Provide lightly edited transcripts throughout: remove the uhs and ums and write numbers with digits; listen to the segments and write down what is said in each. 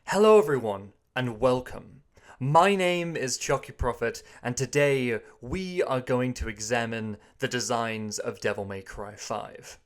Hello everyone, and welcome. My name is Qliphoth, and today we are going to examine the designs of devilmaycry 5.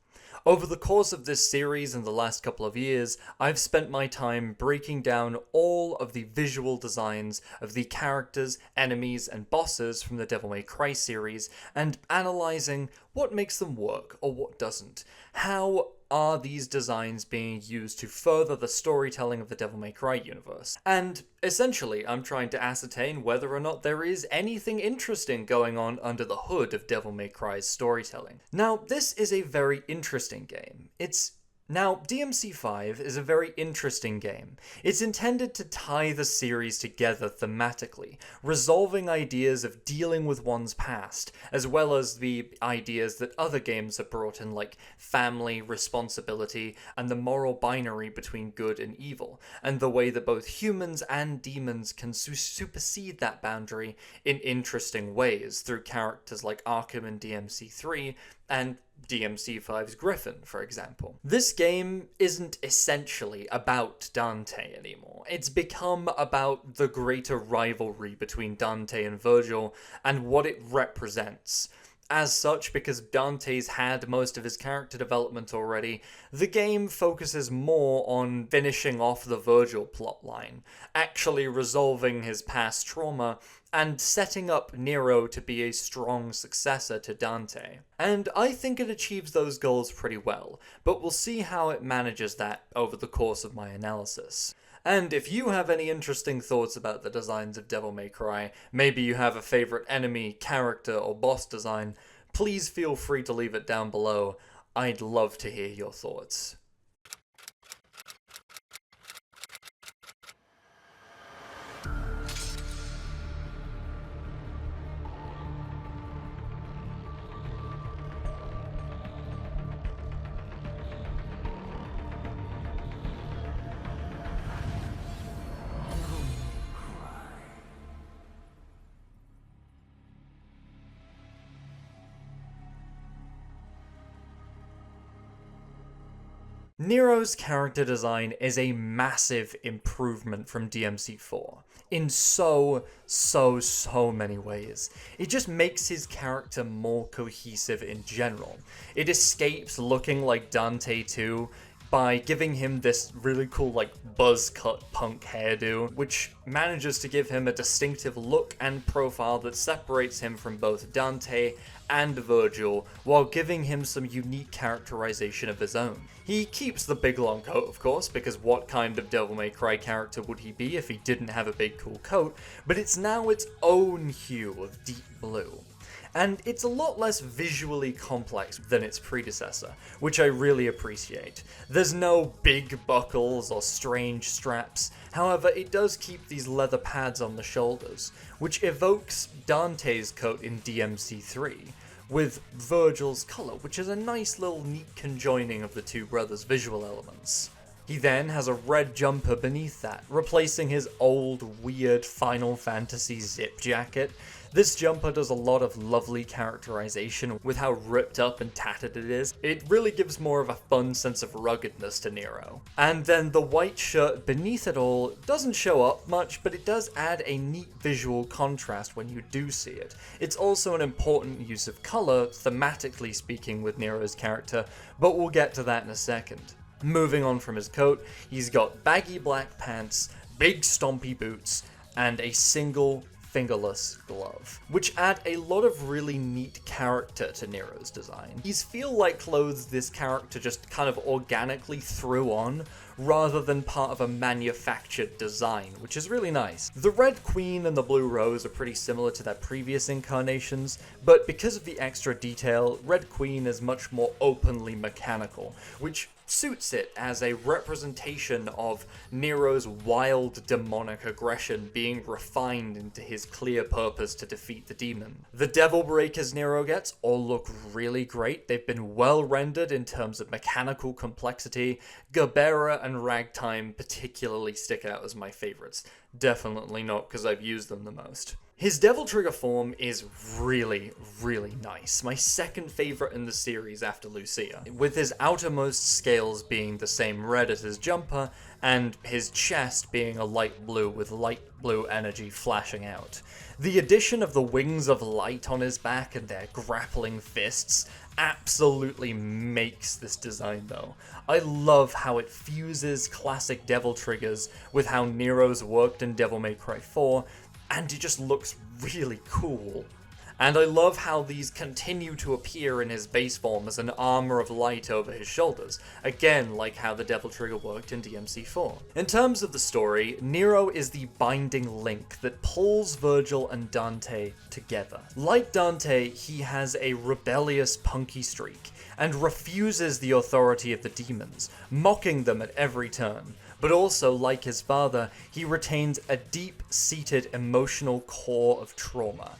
Over the course of this series in the last couple of years, I've spent my time breaking down all of the visual designs of the characters, enemies, and bosses from the devilmaycry series, and analysing what makes them work or what doesn't. How are these designs being used to further the storytelling of the devilmaycry universe? And essentially, I'm trying to ascertain whether or not there is anything interesting going on under the hood of devilmaycry's storytelling. Now, this is a very interesting game. Now, DMC5 is a very interesting game. It's intended to tie the series together thematically, resolving ideas of dealing with one's past, as well as the ideas that other games have brought in, like family, responsibility, and the moral binary between good and evil, and the way that both humans and demons can supersede that boundary in interesting ways through characters like Arkham in DMC3, and DMC5's Griffin, for example. This game isn't essentially about Dante anymore. It's become about the greater rivalry between Dante and Virgil and what it represents. As such, because Dante's had most of his character development already, the game focuses more on finishing off the Virgil plotline, actually resolving his past trauma, and setting up Nero to be a strong successor to Dante. And I think it achieves those goals pretty well, but we'll see how it manages that over the course of my analysis. And if you have any interesting thoughts about the designs of devilmaycry, maybe you have a favourite enemy, character, or boss design, please feel free to leave it down below. I'd love to hear your thoughts. Nero's character design is a massive improvement from DMC4 in so many ways. It just makes his character more cohesive in general. It escapes looking like Dante 2 by giving him this really cool buzz cut punk hairdo, which manages to give him a distinctive look and profile that separates him from both Dante and Virgil, while giving him some unique characterization of his own. He keeps the big long coat, of course, because what kind of devilmaycry character would he be if he didn't have a big cool coat, but it's now its own hue of deep blue. And it's a lot less visually complex than its predecessor, which I really appreciate. There's no big buckles or strange straps, however it does keep these leather pads on the shoulders, which evokes Dante's coat in DMC3, with Virgil's colour, which is a nice little neat conjoining of the two brothers' visual elements. He then has a red jumper beneath that, replacing his old, weird Final Fantasy zip jacket. This jumper does a lot of lovely characterization with how ripped up and tattered it is. It really gives more of a fun sense of ruggedness to Nero. And then the white shirt beneath it all doesn't show up much, but it does add a neat visual contrast when you do see it. It's also an important use of color, thematically speaking, with Nero's character, but we'll get to that in a second. Moving on from his coat, he's got baggy black pants, big stompy boots, and a single fingerless glove, which add a lot of really neat character to Nero's design. These feel like clothes this character just kind of organically threw on, rather than part of a manufactured design, which is really nice. The Red Queen and the Blue Rose are pretty similar to their previous incarnations, but because of the extra detail, Red Queen is much more openly mechanical, which suits it as a representation of Nero's wild demonic aggression being refined into his clear purpose to defeat the demon. The Devil Breakers Nero gets all look really great. They've been well rendered in terms of mechanical complexity. Gerbera and Ragtime particularly stick out as my favorites. Definitely not because I've used them the most. His Devil Trigger form is really, really nice. My second favourite in the series after Lucia, with his outermost scales being the same red as his jumper, and his chest being a light blue with light blue energy flashing out. The addition of the wings of light on his back and their grappling fists absolutely makes this design though. I love how it fuses classic Devil Triggers with how Nero's worked in Devil May Cry 4, and it just looks really cool. And I love how these continue to appear in his base form as an armor of light over his shoulders, again like how the Devil Trigger worked in DMC4. In terms of the story, Nero is the binding link that pulls Vergil and Dante together. Like Dante, he has a rebellious punky streak, and refuses the authority of the demons, mocking them at every turn. But also, like his father, he retains a deep-seated emotional core of trauma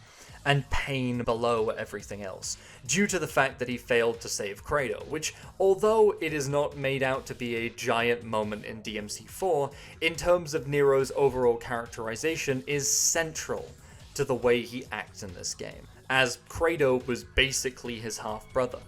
and pain below everything else, due to the fact that he failed to save Credo, which, although it is not made out to be a giant moment in DMC4, in terms of Nero's overall characterization is central to the way he acts in this game, as Credo was basically his half-brother.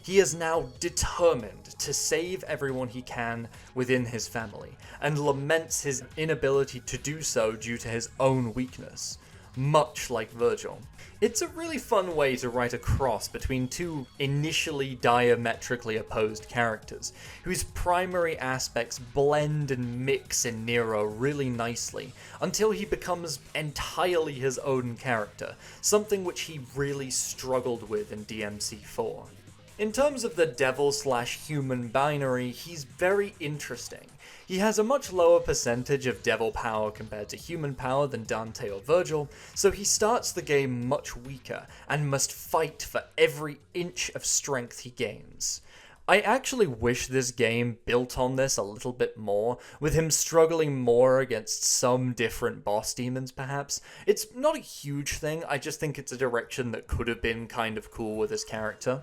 He is now determined to save everyone he can within his family, and laments his inability to do so due to his own weakness, much like Vergil. It's a really fun way to write a cross between two initially diametrically opposed characters, whose primary aspects blend and mix in Nero really nicely, until he becomes entirely his own character, something which he really struggled with in DMC4. In terms of the devil/human binary, he's very interesting. He has a much lower percentage of devil power compared to human power than Dante or Vergil, so he starts the game much weaker, and must fight for every inch of strength he gains. I actually wish this game built on this a little bit more, with him struggling more against some different boss demons perhaps. It's not a huge thing, I just think it's a direction that could have been kind of cool with his character.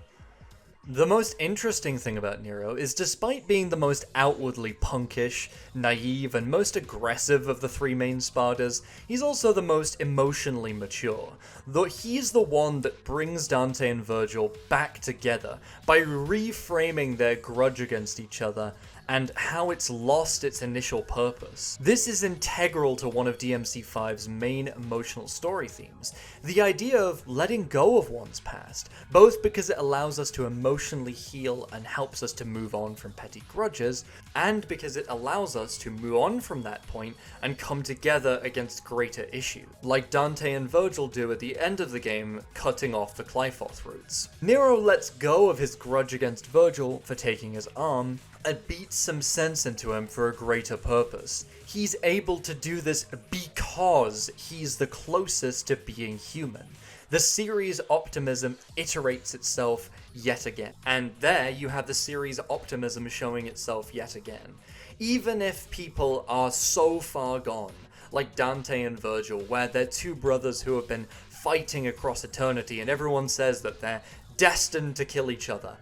The most interesting thing about Nero is, despite being the most outwardly punkish, naive, and most aggressive of the three main Spardas, he's also the most emotionally mature, though he's the one that brings Dante and Vergil back together by reframing their grudge against each other and how it's lost its initial purpose. This is integral to one of DMC5's main emotional story themes, the idea of letting go of one's past, both because it allows us to emotionally heal and helps us to move on from petty grudges, and because it allows us to move on from that point and come together against greater issues, like Dante and Vergil do at the end of the game, cutting off the Qliphoth roots. Nero lets go of his grudge against Vergil for taking his arm, and beats some sense into him for a greater purpose. He's able to do this because he's the closest to being human. The series optimism iterates itself yet again, and there you have the series optimism showing itself yet again. Even if people are so far gone, like Dante and Vergil, where they're two brothers who have been fighting across eternity and everyone says that they're destined to kill each other,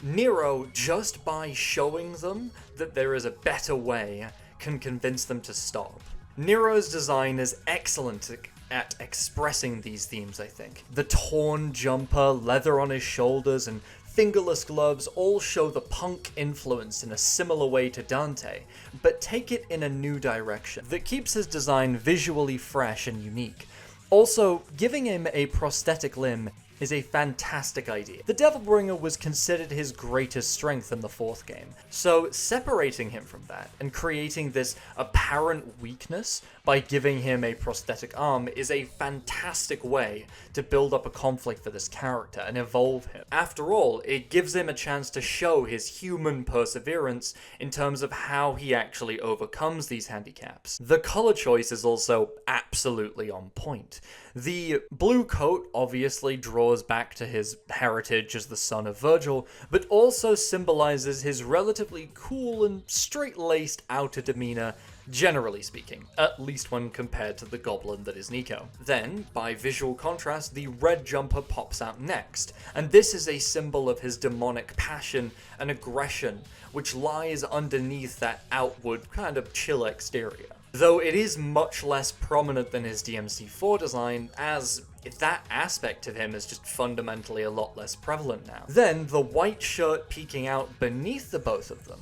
Nero, just by showing them that there is a better way, can convince them to stop. Nero's design is excellent at expressing these themes, I think. The torn jumper, leather on his shoulders, and fingerless gloves all show the punk influence in a similar way to Dante, but take it in a new direction that keeps his design visually fresh and unique. Also, giving him a prosthetic limb is a fantastic idea. The Devilbringer was considered his greatest strength in the fourth game, so separating him from that and creating this apparent weakness by giving him a prosthetic arm is a fantastic way to build up a conflict for this character and evolve him. After all, it gives him a chance to show his human perseverance in terms of how he actually overcomes these handicaps. The color choice is also absolutely on point. The blue coat obviously draws back to his heritage as the son of Vergil, but also symbolizes his relatively cool and straight-laced outer demeanor, generally speaking, at least when compared to the goblin that is Nico. Then, by visual contrast, the red jumper pops out next, and this is a symbol of his demonic passion and aggression, which lies underneath that outward kind of chill exterior. though it is much less prominent than his DMC4 design, as that aspect of him is just fundamentally a lot less prevalent now. Then, the white shirt peeking out beneath the both of them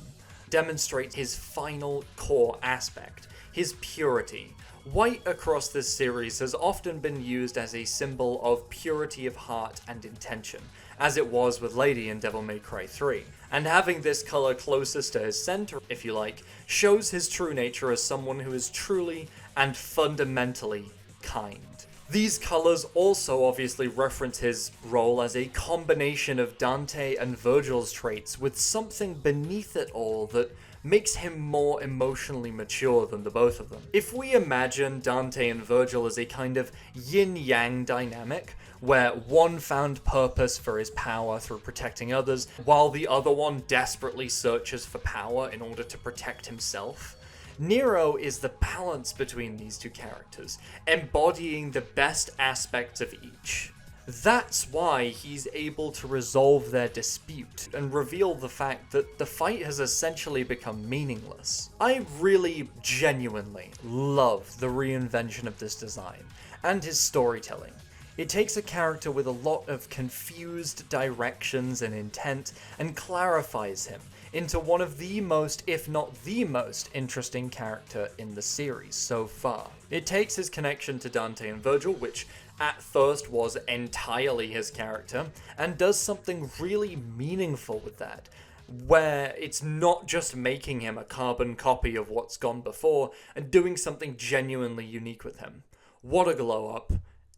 demonstrates his final core aspect, his purity. White across this series has often been used as a symbol of purity of heart and intention, as it was with Lady in Devil May Cry 3. And having this color closest to his center, if you like, shows his true nature as someone who is truly and fundamentally kind. These colors also obviously reference his role as a combination of Dante and Virgil's traits, with something beneath it all that makes him more emotionally mature than the both of them. If we imagine Dante and Virgil as a kind of yin-yang dynamic, where one found purpose for his power through protecting others, while the other one desperately searches for power in order to protect himself, Nero is the balance between these two characters, embodying the best aspects of each. That's why he's able to resolve their dispute and reveal the fact that the fight has essentially become meaningless. I really genuinely love the reinvention of this design and his storytelling. It takes a character with a lot of confused directions and intent and clarifies him into one of the most, if not the most, interesting character in the series so far. It takes his connection to Dante and Virgil, which at first was entirely his character, and does something really meaningful with that, where it's not just making him a carbon copy of what's gone before, and doing something genuinely unique with him. What a glow up.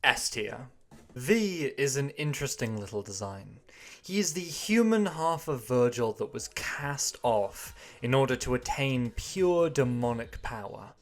S tier. V is an interesting little design. He is the human half of Virgil that was cast off in order to attain pure demonic power.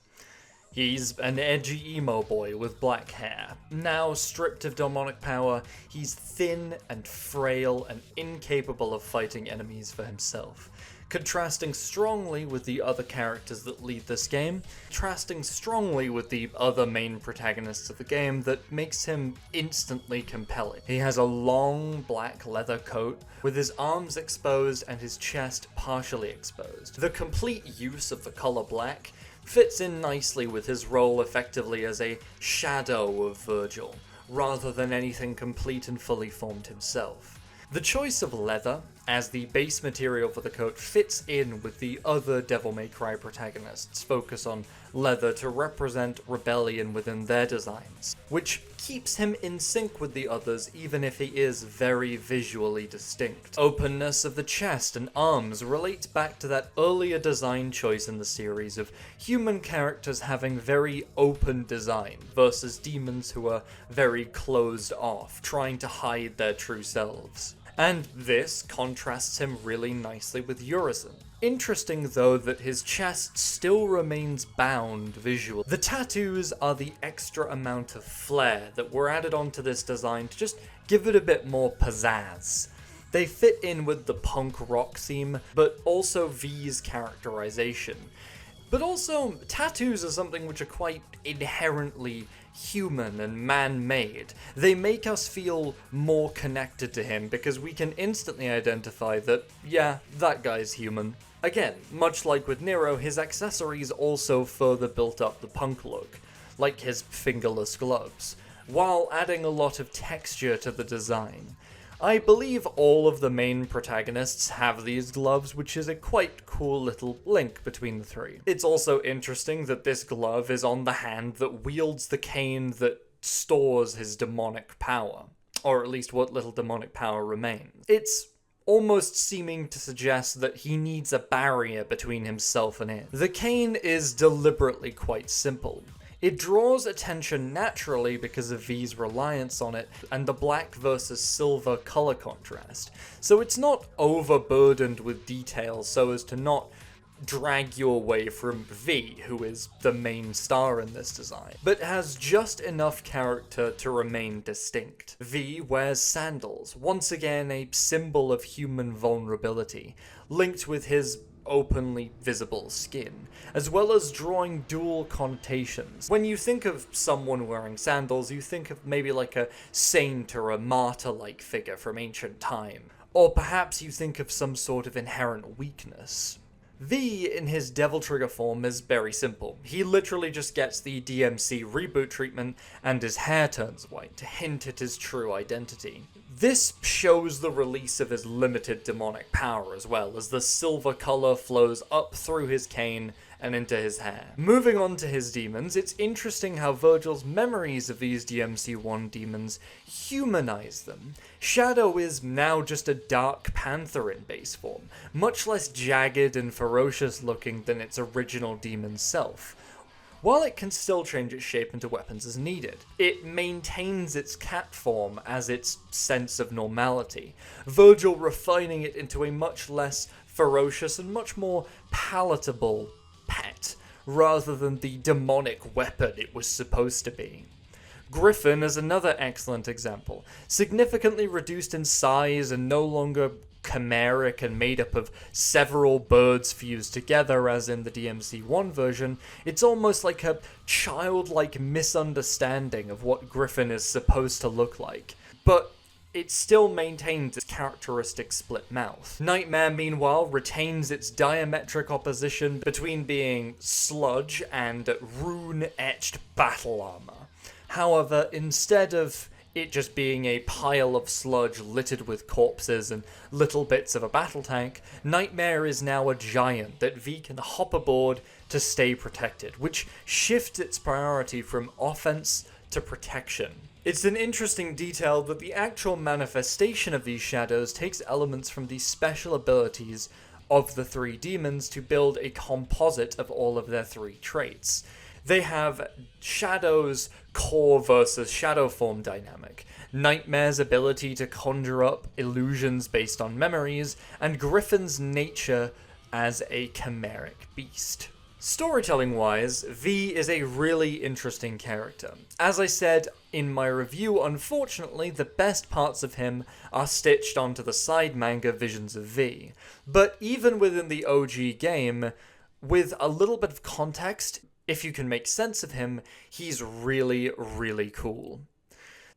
He's an edgy emo boy with black hair. Now stripped of demonic power, he's thin and frail and incapable of fighting enemies for himself. Contrasting strongly with the other characters that lead this game, contrasting strongly with the other main protagonists of the game that makes him instantly compelling. He has a long black leather coat with his arms exposed and his chest partially exposed. The complete use of the color black fits in nicely with his role effectively as a shadow of Virgil, rather than anything complete and fully formed himself. The choice of leather as the base material for the coat fits in with the other Devil May Cry protagonists' focus on leather to represent rebellion within their designs, which keeps him in sync with the others even if he is very visually distinct. Openness of the chest and arms relates back to that earlier design choice in the series of human characters having very open design versus demons who are very closed off, trying to hide their true selves. And this contrasts him really nicely with Urizen. Interesting though that his chest still remains bound visually. The tattoos are the extra amount of flair that were added onto this design to just give it a bit more pizzazz. They fit in with the punk rock theme, but also V's characterization. But also, tattoos are something which are quite inherently human and man-made. They make us feel more connected to him because we can instantly identify that, yeah, that guy's human. Again, much like with Nero, his accessories also further built up the punk look, like his fingerless gloves, while adding a lot of texture to the design. I believe all of the main protagonists have these gloves, which is a quite cool little link between the three. It's also interesting that this glove is on the hand that wields the cane that stores his demonic power, or at least what little demonic power remains. It's almost seeming to suggest that he needs a barrier between himself and it. The cane is deliberately quite simple. It draws attention naturally because of V's reliance on it and the black versus silver color contrast, so it's not overburdened with details so as to not drag you away from V, who is the main star in this design, but has just enough character to remain distinct. V wears sandals, once again a symbol of human vulnerability, linked with his openly visible skin, as well as drawing dual connotations. When you think of someone wearing sandals, you think of maybe like a saint or a martyr-like figure from ancient time, or perhaps you think of some sort of inherent weakness. V in his Devil Trigger form is very simple. He literally just gets the DMC reboot treatment and his hair turns white to hint at his true identity. This shows the release of his limited demonic power as well, as the silver color flows up through his cane and into his hair. Moving on to his demons, it's interesting how Vergil's memories of these DMC1 demons humanize them. Shadow is now just a dark panther in base form, much less jagged and ferocious looking than its original demon self. While it can still change its shape into weapons as needed, it maintains its cat form as its sense of normality, Vergil refining it into a much less ferocious and much more palatable pet, rather than the demonic weapon it was supposed to be. Griffin is another excellent example, significantly reduced in size and no longer chimeric and made up of several birds fused together as in the DMC1 version. It's almost like a childlike misunderstanding of what Griffin is supposed to look like, but it still maintains its characteristic split mouth. Nightmare, meanwhile, retains its diametric opposition between being sludge and rune-etched battle armor. However, instead of it just being a pile of sludge littered with corpses and little bits of a battle tank, Nightmare is now a giant that V can hop aboard to stay protected, which shifts its priority from offense to protection. It's an interesting detail that the actual manifestation of these shadows takes elements from the special abilities of the three demons to build a composite of all of their three traits. They have Shadow's core versus shadow form dynamic, Nightmare's ability to conjure up illusions based on memories, and Griffin's nature as a chimeric beast. Storytelling-wise, V is a really interesting character. As I said in my review, unfortunately, the best parts of him are stitched onto the side manga Visions of V. But even within the OG game, with a little bit of context, if you can make sense of him, he's really, really cool.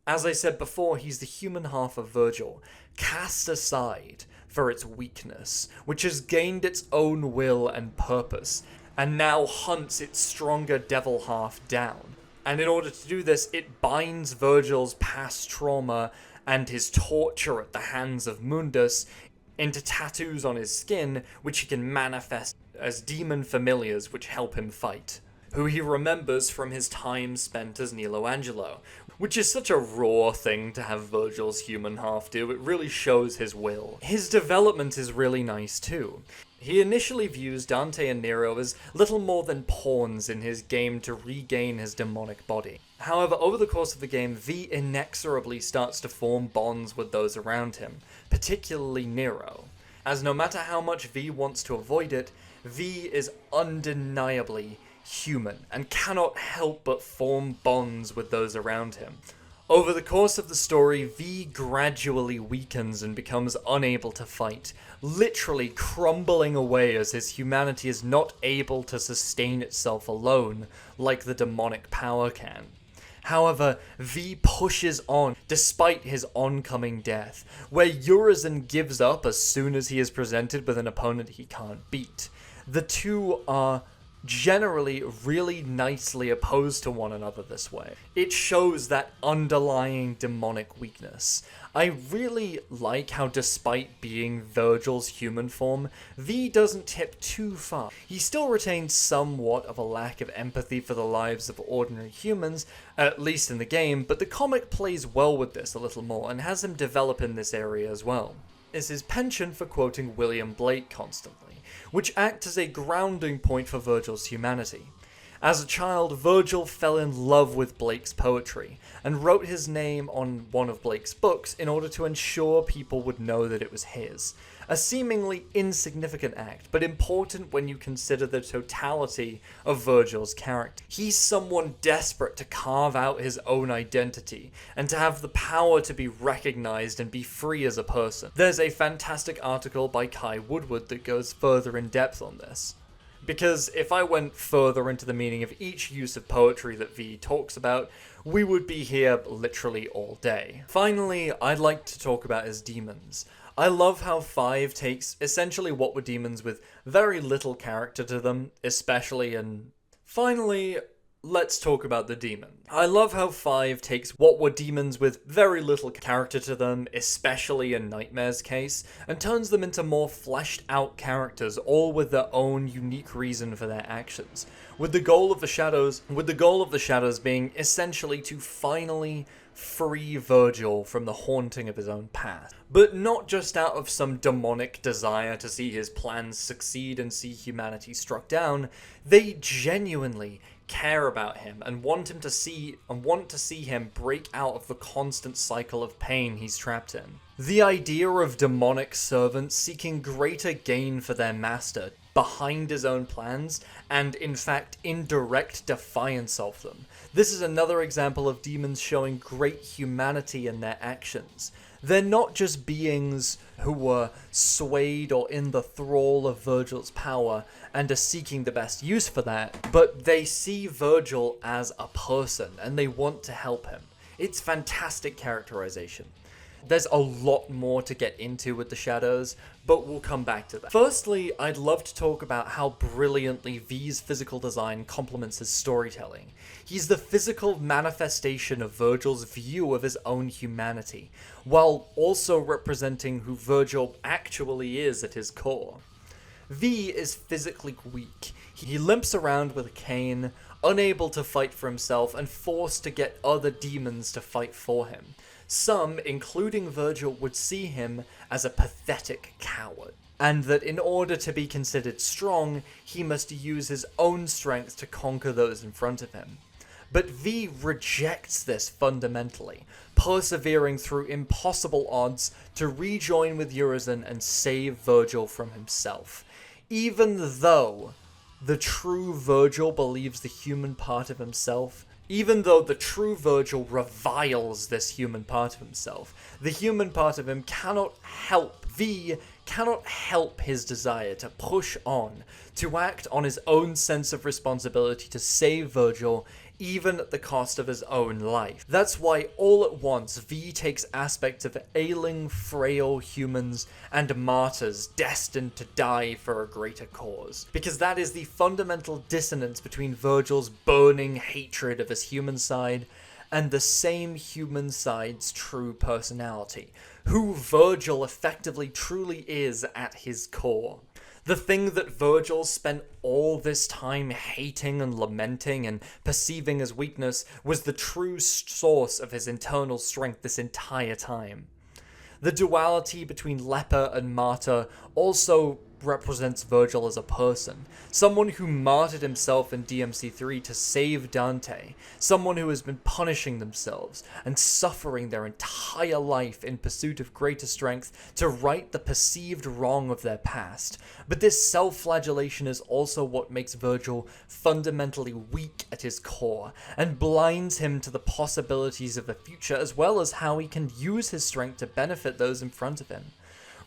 As I said before, he's the human half of Vergil, cast aside for its weakness, which has gained its own will and purpose, and now hunts its stronger devil half down. And in order to do this, it binds Vergil's past trauma and his torture at the hands of Mundus into tattoos on his skin, which he can manifest as demon familiars which help him fight, who he remembers from his time spent as Angelo, which is such a raw thing to have Vergil's human half do. It really shows his will. His development is really nice too. He initially views Dante and Nero as little more than pawns in his game to regain his demonic body. However, over the course of the game, V inexorably starts to form bonds with those around him, particularly Nero, as no matter how much V wants to avoid it, V is undeniably human and cannot help but form bonds with those around him. Over the course of the story, V gradually weakens and becomes unable to fight, literally crumbling away as his humanity is not able to sustain itself alone like the demonic power can. However, V pushes on despite his oncoming death, where Urizen gives up as soon as he is presented with an opponent he can't beat. The two are generally really nicely opposed to one another this way. It shows that underlying demonic weakness. I really like how, despite being Vergil's human form, V doesn't tip too far. He still retains somewhat of a lack of empathy for the lives of ordinary humans, at least in the game, but the comic plays well with this a little more and has him develop in this area as well. Is his penchant for quoting William Blake constantly, which acts as a grounding point for Vergil's humanity. As a child, Vergil fell in love with Blake's poetry, and wrote his name on one of Blake's books in order to ensure people would know that it was his. A seemingly insignificant act, but important when you consider the totality of Vergil's character. He's someone desperate to carve out his own identity, and to have the power to be recognized and be free as a person. There's a fantastic article by Kai Woodward that goes further in depth on this. Because if I went further into the meaning of each use of poetry that V talks about, we would be here literally all day. Finally, I'd like to talk about his demons. I love how 5 takes essentially what were demons with very little character to them, especially in... Finally, let's talk about the demon. I love how 5 takes what were demons with very little character to them, especially in Nightmare's case, and turns them into more fleshed out characters, all with their own unique reason for their actions. With the goal of the shadows being essentially to finally free Vergil from the haunting of his own past. But not just out of some demonic desire to see his plans succeed and see humanity struck down, they genuinely care about him and want to see him break out of the constant cycle of pain he's trapped in. The idea of demonic servants seeking greater gain for their master behind his own plans, and in fact in direct defiance of them. This is another example of demons showing great humanity in their actions. They're not just beings who were swayed or in the thrall of Vergil's power and are seeking the best use for that, but they see Vergil as a person and they want to help him. It's fantastic characterization. There's a lot more to get into with the shadows, but we'll come back to that. Firstly, I'd love to talk about how brilliantly V's physical design complements his storytelling. He's the physical manifestation of Vergil's view of his own humanity, while also representing who Vergil actually is at his core. V is physically weak. He limps around with a cane, unable to fight for himself and forced to get other demons to fight for him. Some, including Vergil, would see him as a pathetic coward, and that in order to be considered strong, he must use his own strength to conquer those in front of him. But V rejects this fundamentally, persevering through impossible odds to rejoin with Urizen and save Vergil from himself, even though the true Vergil believes the human part of himself. Even though the true Vergil reviles this human part of himself, the human part of him cannot help his desire to push on, to act on his own sense of responsibility to save Vergil, even at the cost of his own life. That's why all at once V takes aspects of ailing, frail humans and martyrs destined to die for a greater cause. Because that is the fundamental dissonance between Vergil's burning hatred of his human side and the same human side's true personality, who Vergil effectively truly is at his core. The thing that Vergil spent all this time hating and lamenting and perceiving as weakness was the true source of his internal strength this entire time. The duality between leper and martyr also represents Vergil as a person, someone who martyred himself in DMC3 to save Dante, someone who has been punishing themselves and suffering their entire life in pursuit of greater strength to right the perceived wrong of their past. But this self-flagellation is also what makes Vergil fundamentally weak at his core, and blinds him to the possibilities of the future as well as how he can use his strength to benefit those in front of him,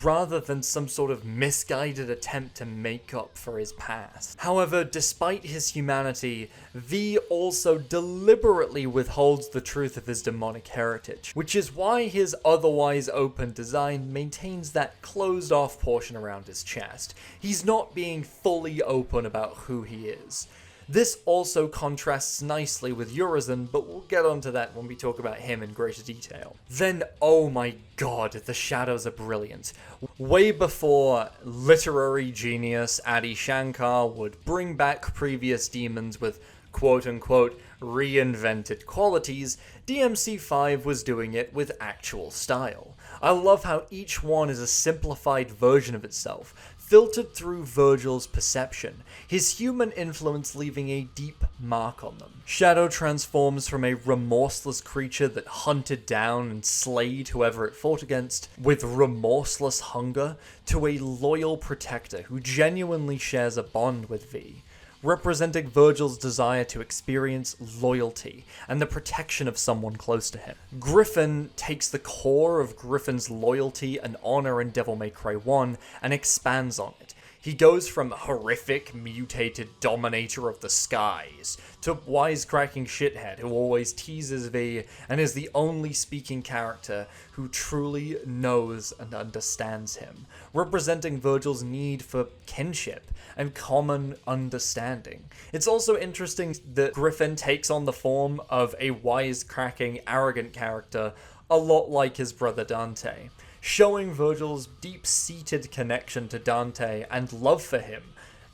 rather than some sort of misguided attempt to make up for his past. However, despite his humanity, V also deliberately withholds the truth of his demonic heritage, which is why his otherwise open design maintains that closed-off portion around his chest. He's not being fully open about who he is. This also contrasts nicely with Urizen, but we'll get onto that when we talk about him in greater detail. Then, oh my god, the shadows are brilliant. Way before literary genius Adi Shankar would bring back previous demons with quote-unquote reinvented qualities, DMC5 was doing it with actual style. I love how each one is a simplified version of itself, filtered through Vergil's perception, his human influence leaving a deep mark on them. Shadow transforms from a remorseless creature that hunted down and slayed whoever it fought against, with remorseless hunger, to a loyal protector who genuinely shares a bond with V, representing Vergil's desire to experience loyalty and the protection of someone close to him. Griffin takes the core of Griffin's loyalty and honor in Devil May Cry 1 and expands on it. He goes from horrific, mutated dominator of the skies to wisecracking shithead who always teases V and is the only speaking character who truly knows and understands him, representing Virgil's need for kinship and common understanding. It's also interesting that Griffin takes on the form of a wisecracking, arrogant character, a lot like his brother Dante, showing Virgil's deep-seated connection to Dante and love for him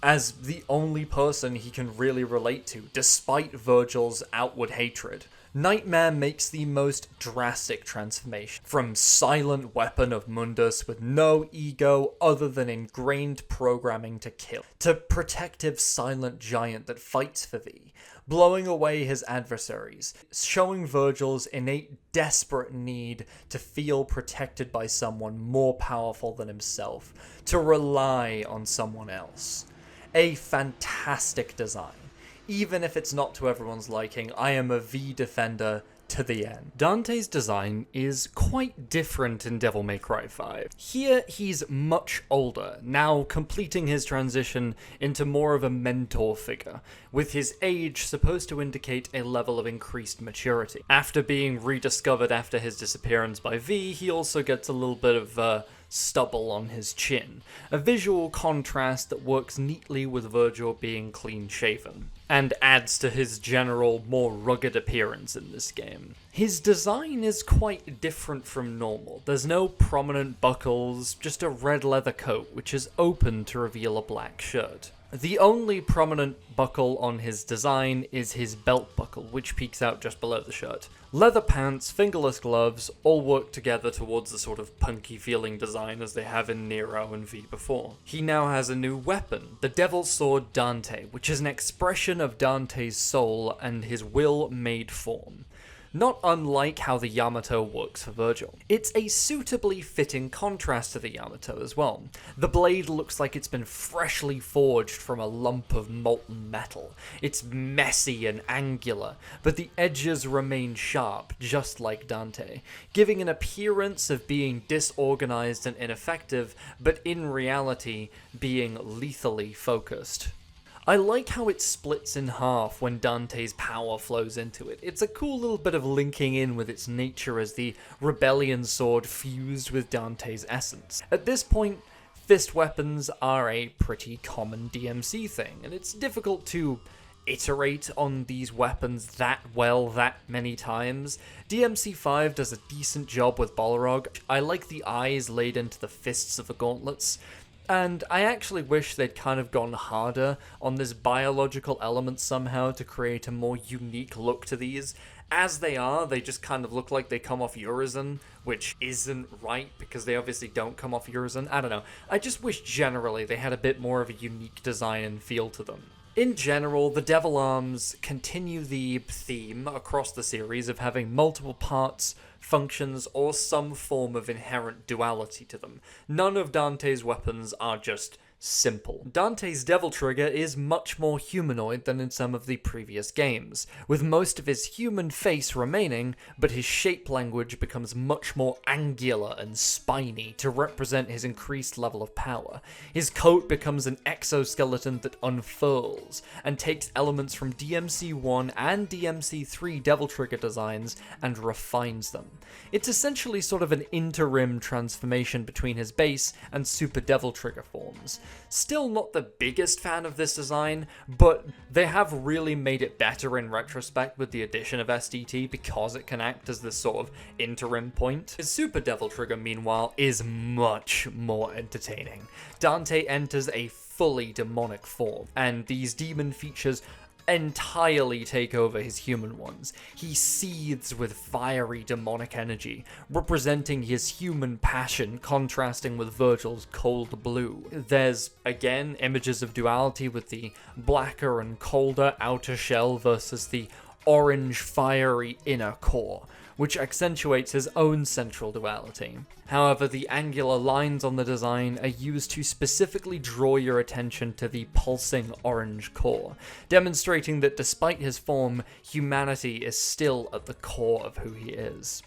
as the only person he can really relate to, despite Virgil's outward hatred. Nightmare makes the most drastic transformation, from silent weapon of Mundus with no ego other than ingrained programming to kill, to protective silent giant that fights for thee, blowing away his adversaries, showing Virgil's innate desperate need to feel protected by someone more powerful than himself, to rely on someone else. A fantastic design. Even if it's not to everyone's liking, I am a V defender to the end. Dante's design is quite different in Devil May Cry 5. Here, he's much older, now completing his transition into more of a mentor figure, with his age supposed to indicate a level of increased maturity. After being rediscovered after his disappearance by V, he also gets a little bit of stubble on his chin, a visual contrast that works neatly with Virgil being clean-shaven, and adds to his general, more rugged appearance in this game. His design is quite different from normal. There's no prominent buckles, just a red leather coat, which is open to reveal a black shirt. The only prominent buckle on his design is his belt buckle, which peeks out just below the shirt. Leather pants, fingerless gloves, all work together towards the sort of punky-feeling design as they have in Nero and V before. He now has a new weapon, the Devil's Sword Dante, which is an expression of Dante's soul and his will-made form. Not unlike how the Yamato works for Virgil. It's a suitably fitting contrast to the Yamato as well. The blade looks like it's been freshly forged from a lump of molten metal. It's messy and angular, but the edges remain sharp, just like Dante, giving an appearance of being disorganized and ineffective, but in reality being lethally focused. I like how it splits in half when Dante's power flows into it. It's a cool little bit of linking in with its nature as the Rebellion sword fused with Dante's essence. At this point, fist weapons are a pretty common DMC thing, and it's difficult to iterate on these weapons that well that many times. DMC5 does a decent job with Balrog. I like the eyes laid into the fists of the gauntlets. And I actually wish they'd kind of gone harder on this biological element somehow to create a more unique look to these. As they are, they just kind of look like they come off Urizen, which isn't right because they obviously don't come off Urizen. I don't know. I just wish generally they had a bit more of a unique design and feel to them. In general, the Devil Arms continue the theme across the series of having multiple parts, functions, or some form of inherent duality to them. None of Dante's weapons are just simple. Dante's Devil Trigger is much more humanoid than in some of the previous games, with most of his human face remaining, but his shape language becomes much more angular and spiny to represent his increased level of power. His coat becomes an exoskeleton that unfurls, and takes elements from DMC1 and DMC3 Devil Trigger designs and refines them. It's essentially sort of an interim transformation between his base and Super Devil Trigger forms. Still not the biggest fan of this design, but they have really made it better in retrospect with the addition of SDT because it can act as this sort of interim point. His Super Devil Trigger, meanwhile, is much more entertaining. Dante enters a fully demonic form, and these demon features entirely take over his human ones. He seethes with fiery demonic energy, representing his human passion contrasting with Virgil's cold blue. There's, again, images of duality with the blacker and colder outer shell versus the orange fiery inner core, which accentuates his own central duality. However, the angular lines on the design are used to specifically draw your attention to the pulsing orange core, demonstrating that despite his form, humanity is still at the core of who he is.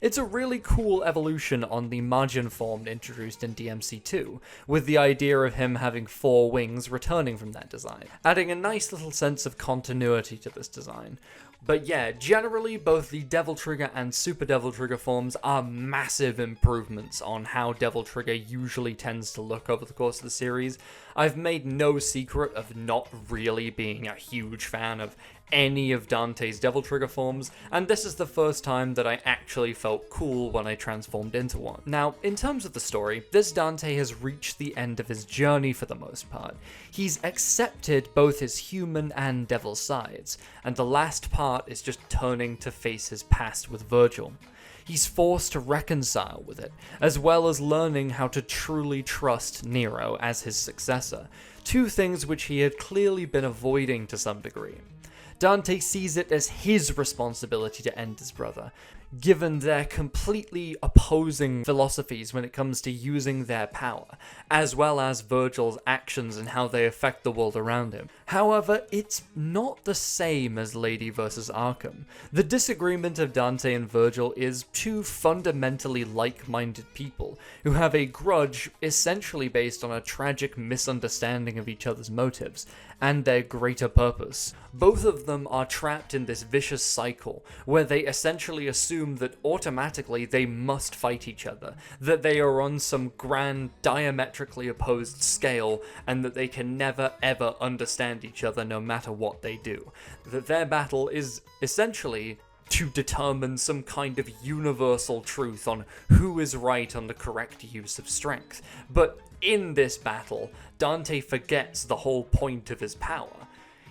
It's a really cool evolution on the Margin form introduced in DMC2, with the idea of him having 4 wings returning from that design, adding a nice little sense of continuity to this design. But yeah, generally both the Devil Trigger and Super Devil Trigger forms are massive improvements on how Devil Trigger usually tends to look over the course of the series. I've made no secret of not really being a huge fan of any of Dante's Devil Trigger forms, and this is the first time that I actually felt cool when I transformed into one. Now, in terms of the story, this Dante has reached the end of his journey for the most part. He's accepted both his human and devil sides, and the last part is just turning to face his past with Vergil. He's forced to reconcile with it, as well as learning how to truly trust Nero as his successor, 2 things which he had clearly been avoiding to some degree. Dante sees it as his responsibility to end his brother, given their completely opposing philosophies when it comes to using their power, as well as Vergil's actions and how they affect the world around him. However, it's not the same as Lady vs. Arkham. The disagreement of Dante and Vergil is 2 fundamentally like-minded people who have a grudge essentially based on a tragic misunderstanding of each other's motives and their greater purpose. Both of them are trapped in this vicious cycle where they essentially assume that automatically they must fight each other, that they are on some grand diametrically opposed scale, and that they can never ever understand each other no matter what they do. That their battle is essentially to determine some kind of universal truth on who is right on the correct use of strength. But in this battle, Dante forgets the whole point of his power.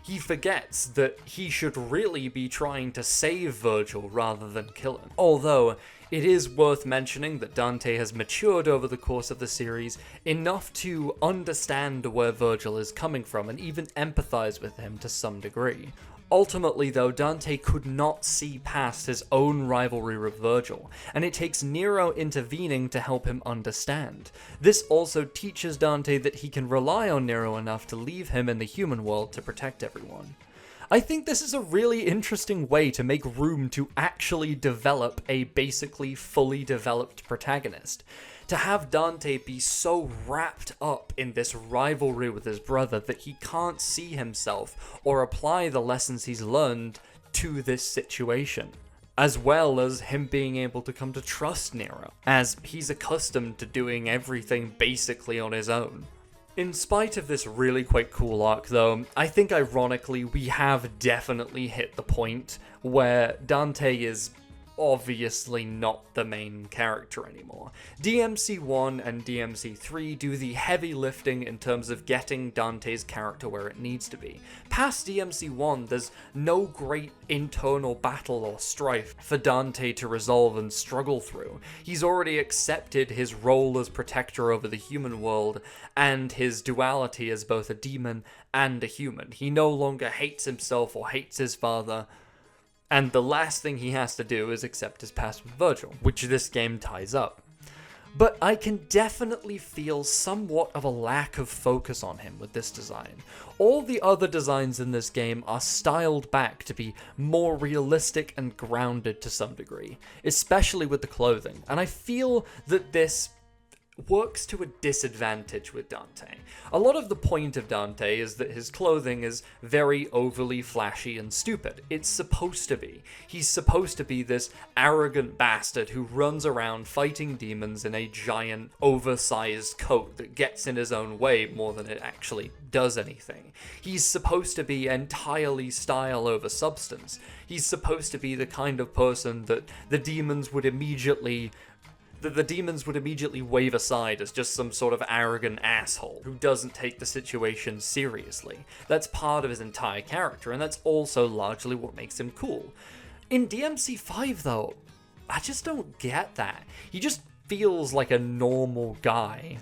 He forgets that he should really be trying to save Vergil rather than kill him. Although, it is worth mentioning that Dante has matured over the course of the series enough to understand where Vergil is coming from and even empathize with him to some degree. Ultimately, though, Dante could not see past his own rivalry with Vergil, and it takes Nero intervening to help him understand. This also teaches Dante that he can rely on Nero enough to leave him in the human world to protect everyone. I think this is a really interesting way to make room to actually develop a basically fully developed protagonist. To have Dante be so wrapped up in this rivalry with his brother that he can't see himself or apply the lessons he's learned to this situation. As well as him being able to come to trust Nero, as he's accustomed to doing everything basically on his own. In spite of this really quite cool arc though, I think ironically we have definitely hit the point where Dante is obviously not the main character anymore. DMC1 and DMC3 do the heavy lifting in terms of getting Dante's character where it needs to be. Past DMC1, there's no great internal battle or strife for Dante to resolve and struggle through. He's already accepted his role as protector over the human world and his duality as both a demon and a human. He no longer hates himself or hates his father, and the last thing he has to do is accept his past with Vergil, which this game ties up. But I can definitely feel somewhat of a lack of focus on him with this design. All the other designs in this game are styled back to be more realistic and grounded to some degree, especially with the clothing, and I feel that this works to a disadvantage with Dante. A lot of the point of Dante is that his clothing is very overly flashy and stupid. It's supposed to be. He's supposed to be this arrogant bastard who runs around fighting demons in a giant, oversized coat that gets in his own way more than it actually does anything. He's supposed to be entirely style over substance. He's supposed to be the kind of person that the demons would immediately wave aside as just some sort of arrogant asshole who doesn't take the situation seriously. That's part of his entire character, and that's also largely what makes him cool. In DMC5, though, I just don't get that. He just feels like a normal guy.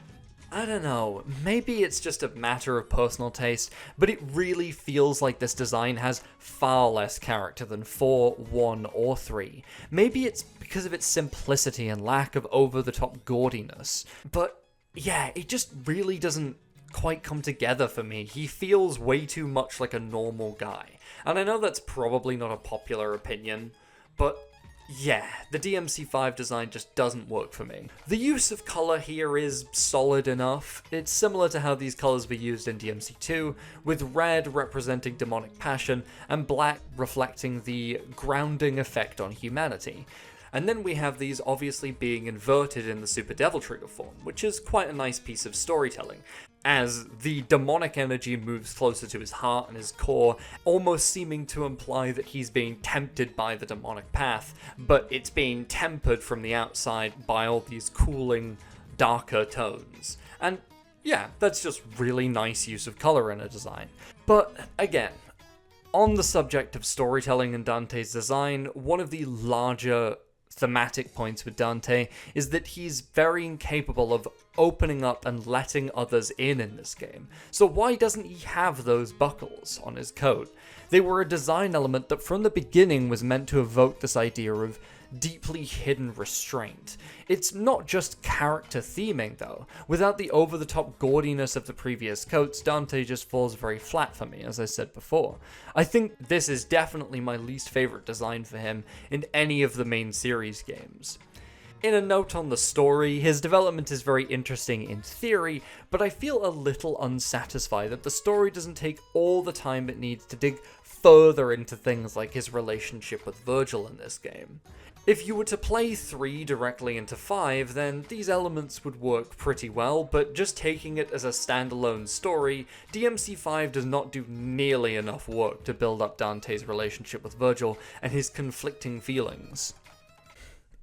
I don't know, maybe it's just a matter of personal taste, but it really feels like this design has far less character than 4, 1, or 3. Maybe it's because of its simplicity and lack of over-the-top gaudiness, but yeah, it just really doesn't quite come together for me. He feels way too much like a normal guy, and I know that's probably not a popular opinion, but yeah, the DMC5 design just doesn't work for me. The use of colour here is solid enough. It's similar to how these colours were used in DMC2, with red representing demonic passion and black reflecting the grounding effect on humanity. And then we have these obviously being inverted in the Super Devil Trigger form, which is quite a nice piece of storytelling, as the demonic energy moves closer to his heart and his core, almost seeming to imply that he's being tempted by the demonic path, but it's being tempered from the outside by all these cooling, darker tones. And yeah, that's just really nice use of colour in a design. But again, on the subject of storytelling in Dante's design, one of the larger thematic points with Dante is that he's very incapable of opening up and letting others in this game. So why doesn't he have those buckles on his coat? They were a design element that from the beginning was meant to evoke this idea of deeply hidden restraint. It's not just character theming though. Without the over-the-top gaudiness of the previous coats, Dante just falls very flat for me, as I said before. I think this is definitely my least favourite design for him in any of the main series games. In a note on the story, his development is very interesting in theory, but I feel a little unsatisfied that the story doesn't take all the time it needs to dig further into things like his relationship with Vergil in this game. If you were to play 3 directly into 5, then these elements would work pretty well, but just taking it as a standalone story, DMC5 does not do nearly enough work to build up Dante's relationship with Vergil and his conflicting feelings.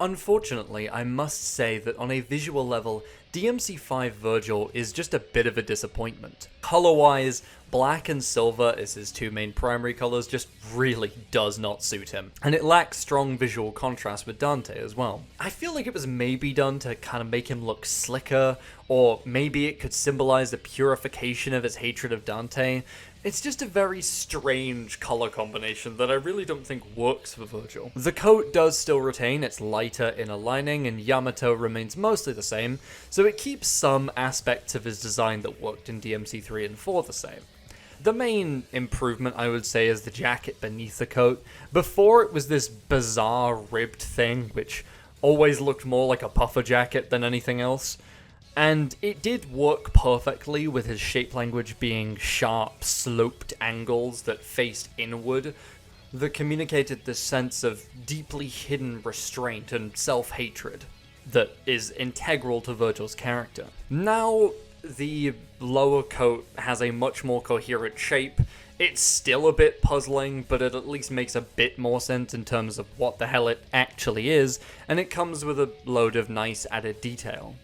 Unfortunately, I must say that on a visual level, DMC5 Vergil is just a bit of a disappointment. Color-wise, black and silver as his 2 main primary colors just really does not suit him, and it lacks strong visual contrast with Dante as well. I feel like it was maybe done to kind of make him look slicker, or maybe it could symbolize the purification of his hatred of Dante. It's just a very strange color combination that I really don't think works for Vergil. The coat does still retain its lighter inner lining, and Yamato remains mostly the same, so it keeps some aspects of his design that worked in DMC3 and 4 the same. The main improvement, I would say, is the jacket beneath the coat. Before, it was this bizarre ribbed thing, which always looked more like a puffer jacket than anything else. And it did work perfectly with his shape language being sharp, sloped angles that faced inward, that communicated this sense of deeply hidden restraint and self-hatred that is integral to Vergil's character. Now, the lower coat has a much more coherent shape. It's still a bit puzzling, but it at least makes a bit more sense in terms of what the hell it actually is, and it comes with a load of nice added detail.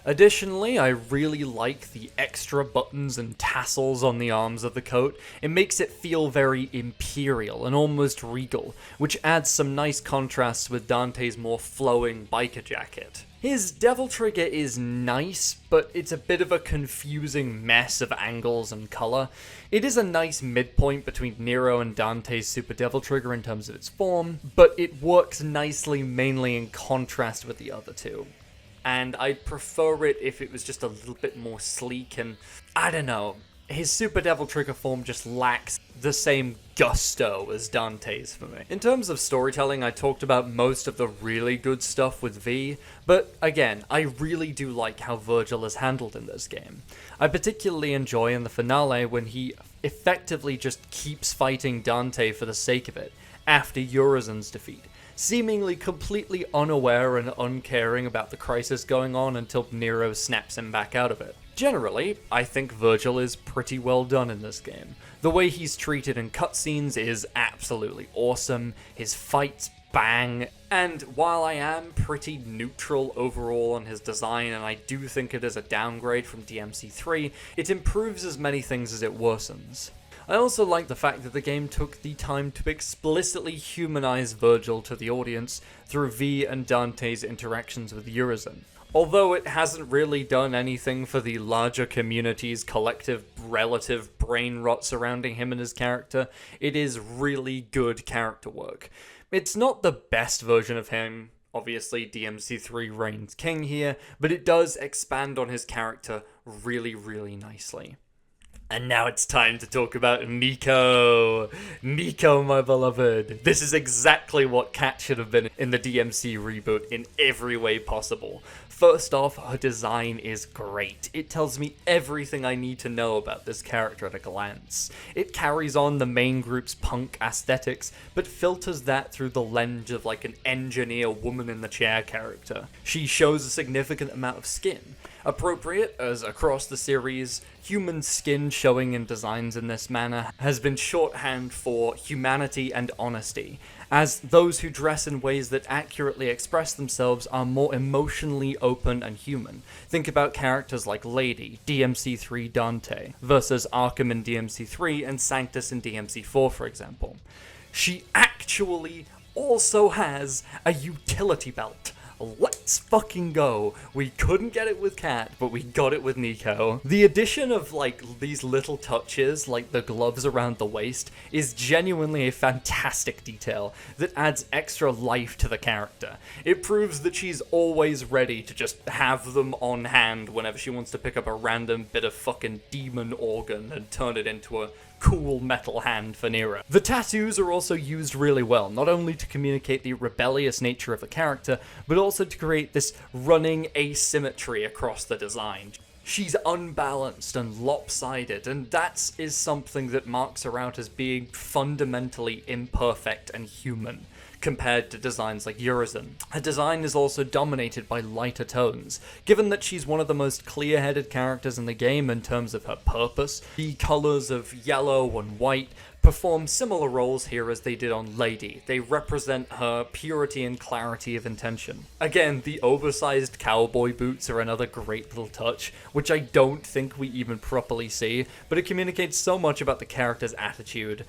Additionally, I really like the extra buttons and tassels on the arms of the coat. It makes it feel very imperial and almost regal, which adds some nice contrasts with Dante's more flowing biker jacket. His Devil Trigger is nice, but it's a bit of a confusing mess of angles and color. It is a nice midpoint between Nero and Dante's Super Devil Trigger in terms of its form, but it works nicely mainly in contrast with the other two. And I'd prefer it if it was just a little bit more sleek, and I don't know, his Super Devil Trigger form just lacks the same gusto as Dante's for me. In terms of storytelling, I talked about most of the really good stuff with V, but again, I really do like how Vergil is handled in this game. I particularly enjoy in the finale when he effectively just keeps fighting Dante for the sake of it, after Urizen's defeat, seemingly completely unaware and uncaring about the crisis going on until Nero snaps him back out of it. Generally, I think Vergil is pretty well done in this game. The way he's treated in cutscenes is absolutely awesome, his fights bang, and while I am pretty neutral overall on his design, and I do think it is a downgrade from DMC3, it improves as many things as it worsens. I also like the fact that the game took the time to explicitly humanize Vergil to the audience through V and Dante's interactions with Urizen. Although it hasn't really done anything for the larger community's collective relative brain rot surrounding him and his character, it is really good character work. It's not the best version of him, obviously DMC3 reigns king here, but it does expand on his character really, really nicely. And now it's time to talk about Nico. Nico, my beloved. This is exactly what Cat should have been in the DMC reboot in every way possible. First off, her design is great. It tells me everything I need to know about this character at a glance. It carries on the main group's punk aesthetics, but filters that through the lens of like an engineer woman in the chair character. She shows a significant amount of skin. Appropriate, as across the series, human skin showing in designs in this manner has been shorthand for humanity and honesty, as those who dress in ways that accurately express themselves are more emotionally open and human. Think about characters like Lady, DMC3 Dante, versus Arkham in DMC3 and Sanctus in DMC4, for example. She actually also has a utility belt. Let's fucking go. We couldn't get it with Cat, but we got it with Nico. The addition of, like, these little touches, like the gloves around the waist, is genuinely a fantastic detail that adds extra life to the character. It proves that she's always ready to just have them on hand whenever she wants to pick up a random bit of fucking demon organ and turn it into a cool metal hand for Nero. The tattoos are also used really well, not only to communicate the rebellious nature of the character, but also to create this running asymmetry across the design. She's unbalanced and lopsided, and that is something that marks her out as being fundamentally imperfect and human, compared to designs like Urizen. Her design is also dominated by lighter tones. Given that she's one of the most clear-headed characters in the game in terms of her purpose, the colours of yellow and white perform similar roles here as they did on Lady. They represent her purity and clarity of intention. Again, the oversized cowboy boots are another great little touch, which I don't think we even properly see, but it communicates so much about the character's attitude.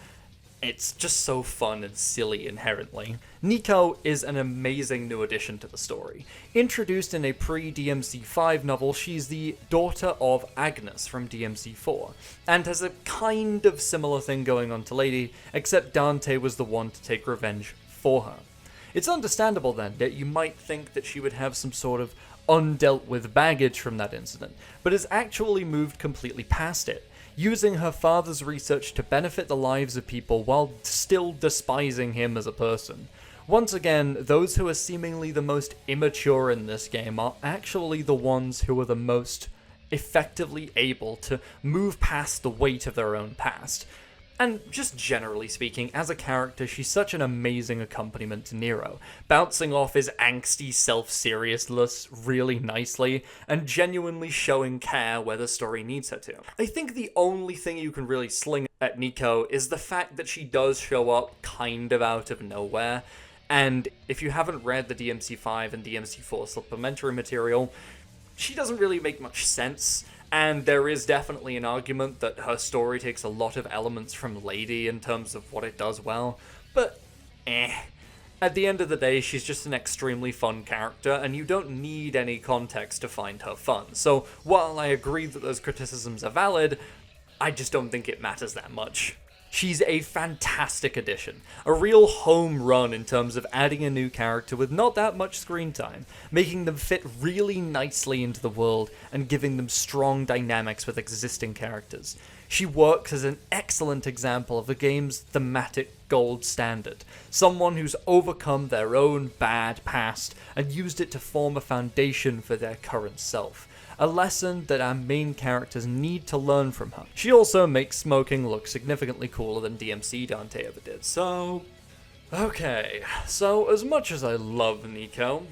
It's just so fun and silly inherently. Nico is an amazing new addition to the story. Introduced in a pre-DMC5 novel, she's the daughter of Agnes from DMC4, and has a kind of similar thing going on to Lady, except Dante was the one to take revenge for her. It's understandable then that you might think that she would have some sort of undealt with baggage from that incident, but has actually moved completely past it, using her father's research to benefit the lives of people while still despising him as a person. Once again, those who are seemingly the most immature in this game are actually the ones who are the most effectively able to move past the weight of their own past. And just generally speaking, as a character, she's such an amazing accompaniment to Nero, bouncing off his angsty self-seriousness really nicely, and genuinely showing care where the story needs her to. I think the only thing you can really sling at Nico is the fact that she does show up kind of out of nowhere, and if you haven't read the DMC5 and DMC4 supplementary material, she doesn't really make much sense. And there is definitely an argument that her story takes a lot of elements from Lady in terms of what it does well, but At the end of the day, she's just an extremely fun character, and you don't need any context to find her fun. So while I agree that those criticisms are valid, I just don't think it matters that much. She's a fantastic addition, a real home run in terms of adding a new character with not that much screen time, making them fit really nicely into the world and giving them strong dynamics with existing characters. She works as an excellent example of the game's thematic gold standard, someone who's overcome their own bad past and used it to form a foundation for their current self. A lesson that our main characters need to learn from her. She also makes smoking look significantly cooler than DMC Dante ever did, so... Okay, so as much as I love Nico,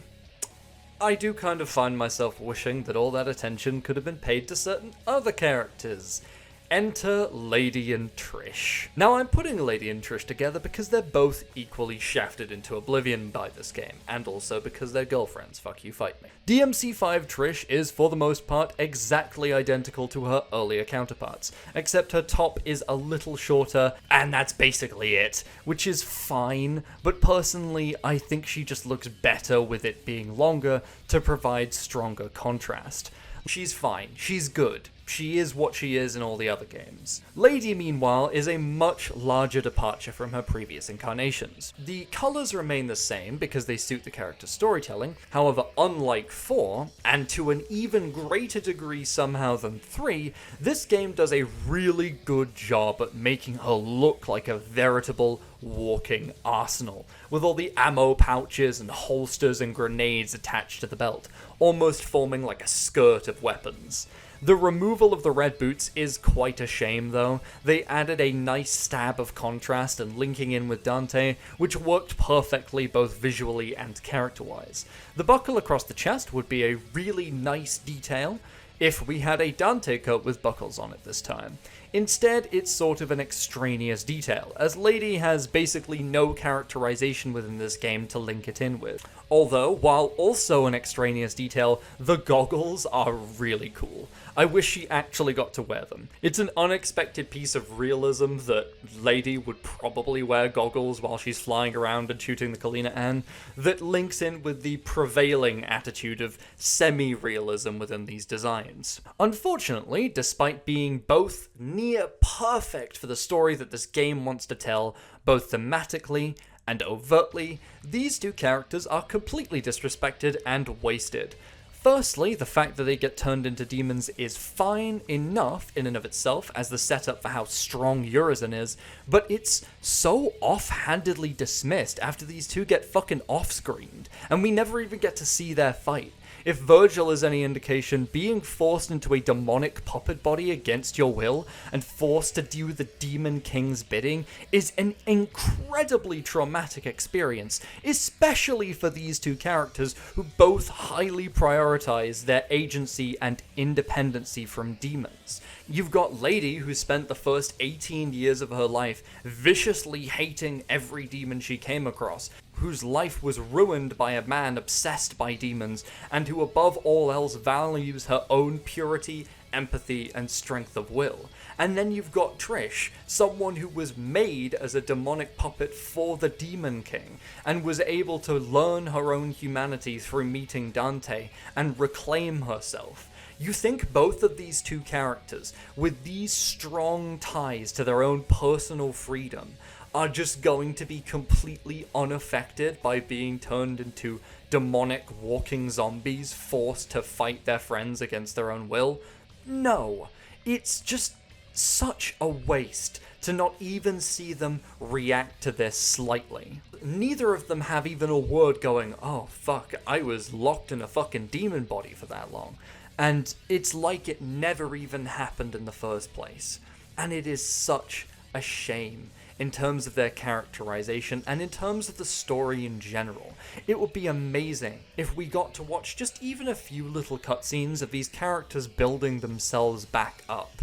I do kind of find myself wishing that all that attention could have been paid to certain other characters. Enter Lady+Trish. Now I'm putting Lady+Trish together because they're both equally shafted into oblivion by this game, and also because they're girlfriends, fuck you, fight me. DMC5 Trish is for the most part exactly identical to her earlier counterparts, except her top is a little shorter, and that's basically it, which is fine, but personally I think she just looks better with it being longer to provide stronger contrast. She's fine, she's good. she is what she is in all the other games. Lady, meanwhile, is a much larger departure from her previous incarnations. The colours remain the same because they suit the character's storytelling, however, unlike 4, and to an even greater degree somehow than 3, this game does a really good job at making her look like a veritable walking arsenal, with all the ammo pouches and holsters and grenades attached to the belt, almost forming like a skirt of weapons. The removal of the red boots is quite a shame though. They added a nice stab of contrast and linking in with Dante, which worked perfectly both visually and character-wise. The buckle across the chest would be a really nice detail if we had a Dante coat with buckles on it this time. Instead, it's sort of an extraneous detail, as Lady has basically no characterization within this game to link it in with. Although, while also an extraneous detail, the goggles are really cool. I wish she actually got to wear them. It's an unexpected piece of realism that Lady would probably wear goggles while she's flying around and shooting the Caina Anne, that links in with the prevailing attitude of semi-realism within these designs. Unfortunately, despite being both near perfect for the story that this game wants to tell, both thematically and overtly, these two characters are completely disrespected and wasted. Firstly, the fact that they get turned into demons is fine enough in and of itself as the setup for how strong Urizen is, but it's so offhandedly dismissed after these two get fucking off-screened, and we never even get to see their fight. If Virgil is any indication, being forced into a demonic puppet body against your will and forced to do the Demon King's bidding is an incredibly traumatic experience, especially for these two characters who both highly prioritize their agency and independency from demons. You've got Lady, who spent the first 18 years of her life viciously hating every demon she came across, whose life was ruined by a man obsessed by demons, and who above all else values her own purity, empathy, and strength of will. And then you've got Trish, someone who was made as a demonic puppet for the Demon King, and was able to learn her own humanity through meeting Dante, and reclaim herself. You think both of these two characters, with these strong ties to their own personal freedom, are just going to be completely unaffected by being turned into demonic walking zombies forced to fight their friends against their own will? No. It's just such a waste to not even see them react to this slightly. Neither of them have even a word going, oh fuck, I was locked in a fucking demon body for that long. And it's like it never even happened in the first place. And it is such a shame in terms of their characterization and in terms of the story in general. It would be amazing if we got to watch just even a few little cutscenes of these characters building themselves back up.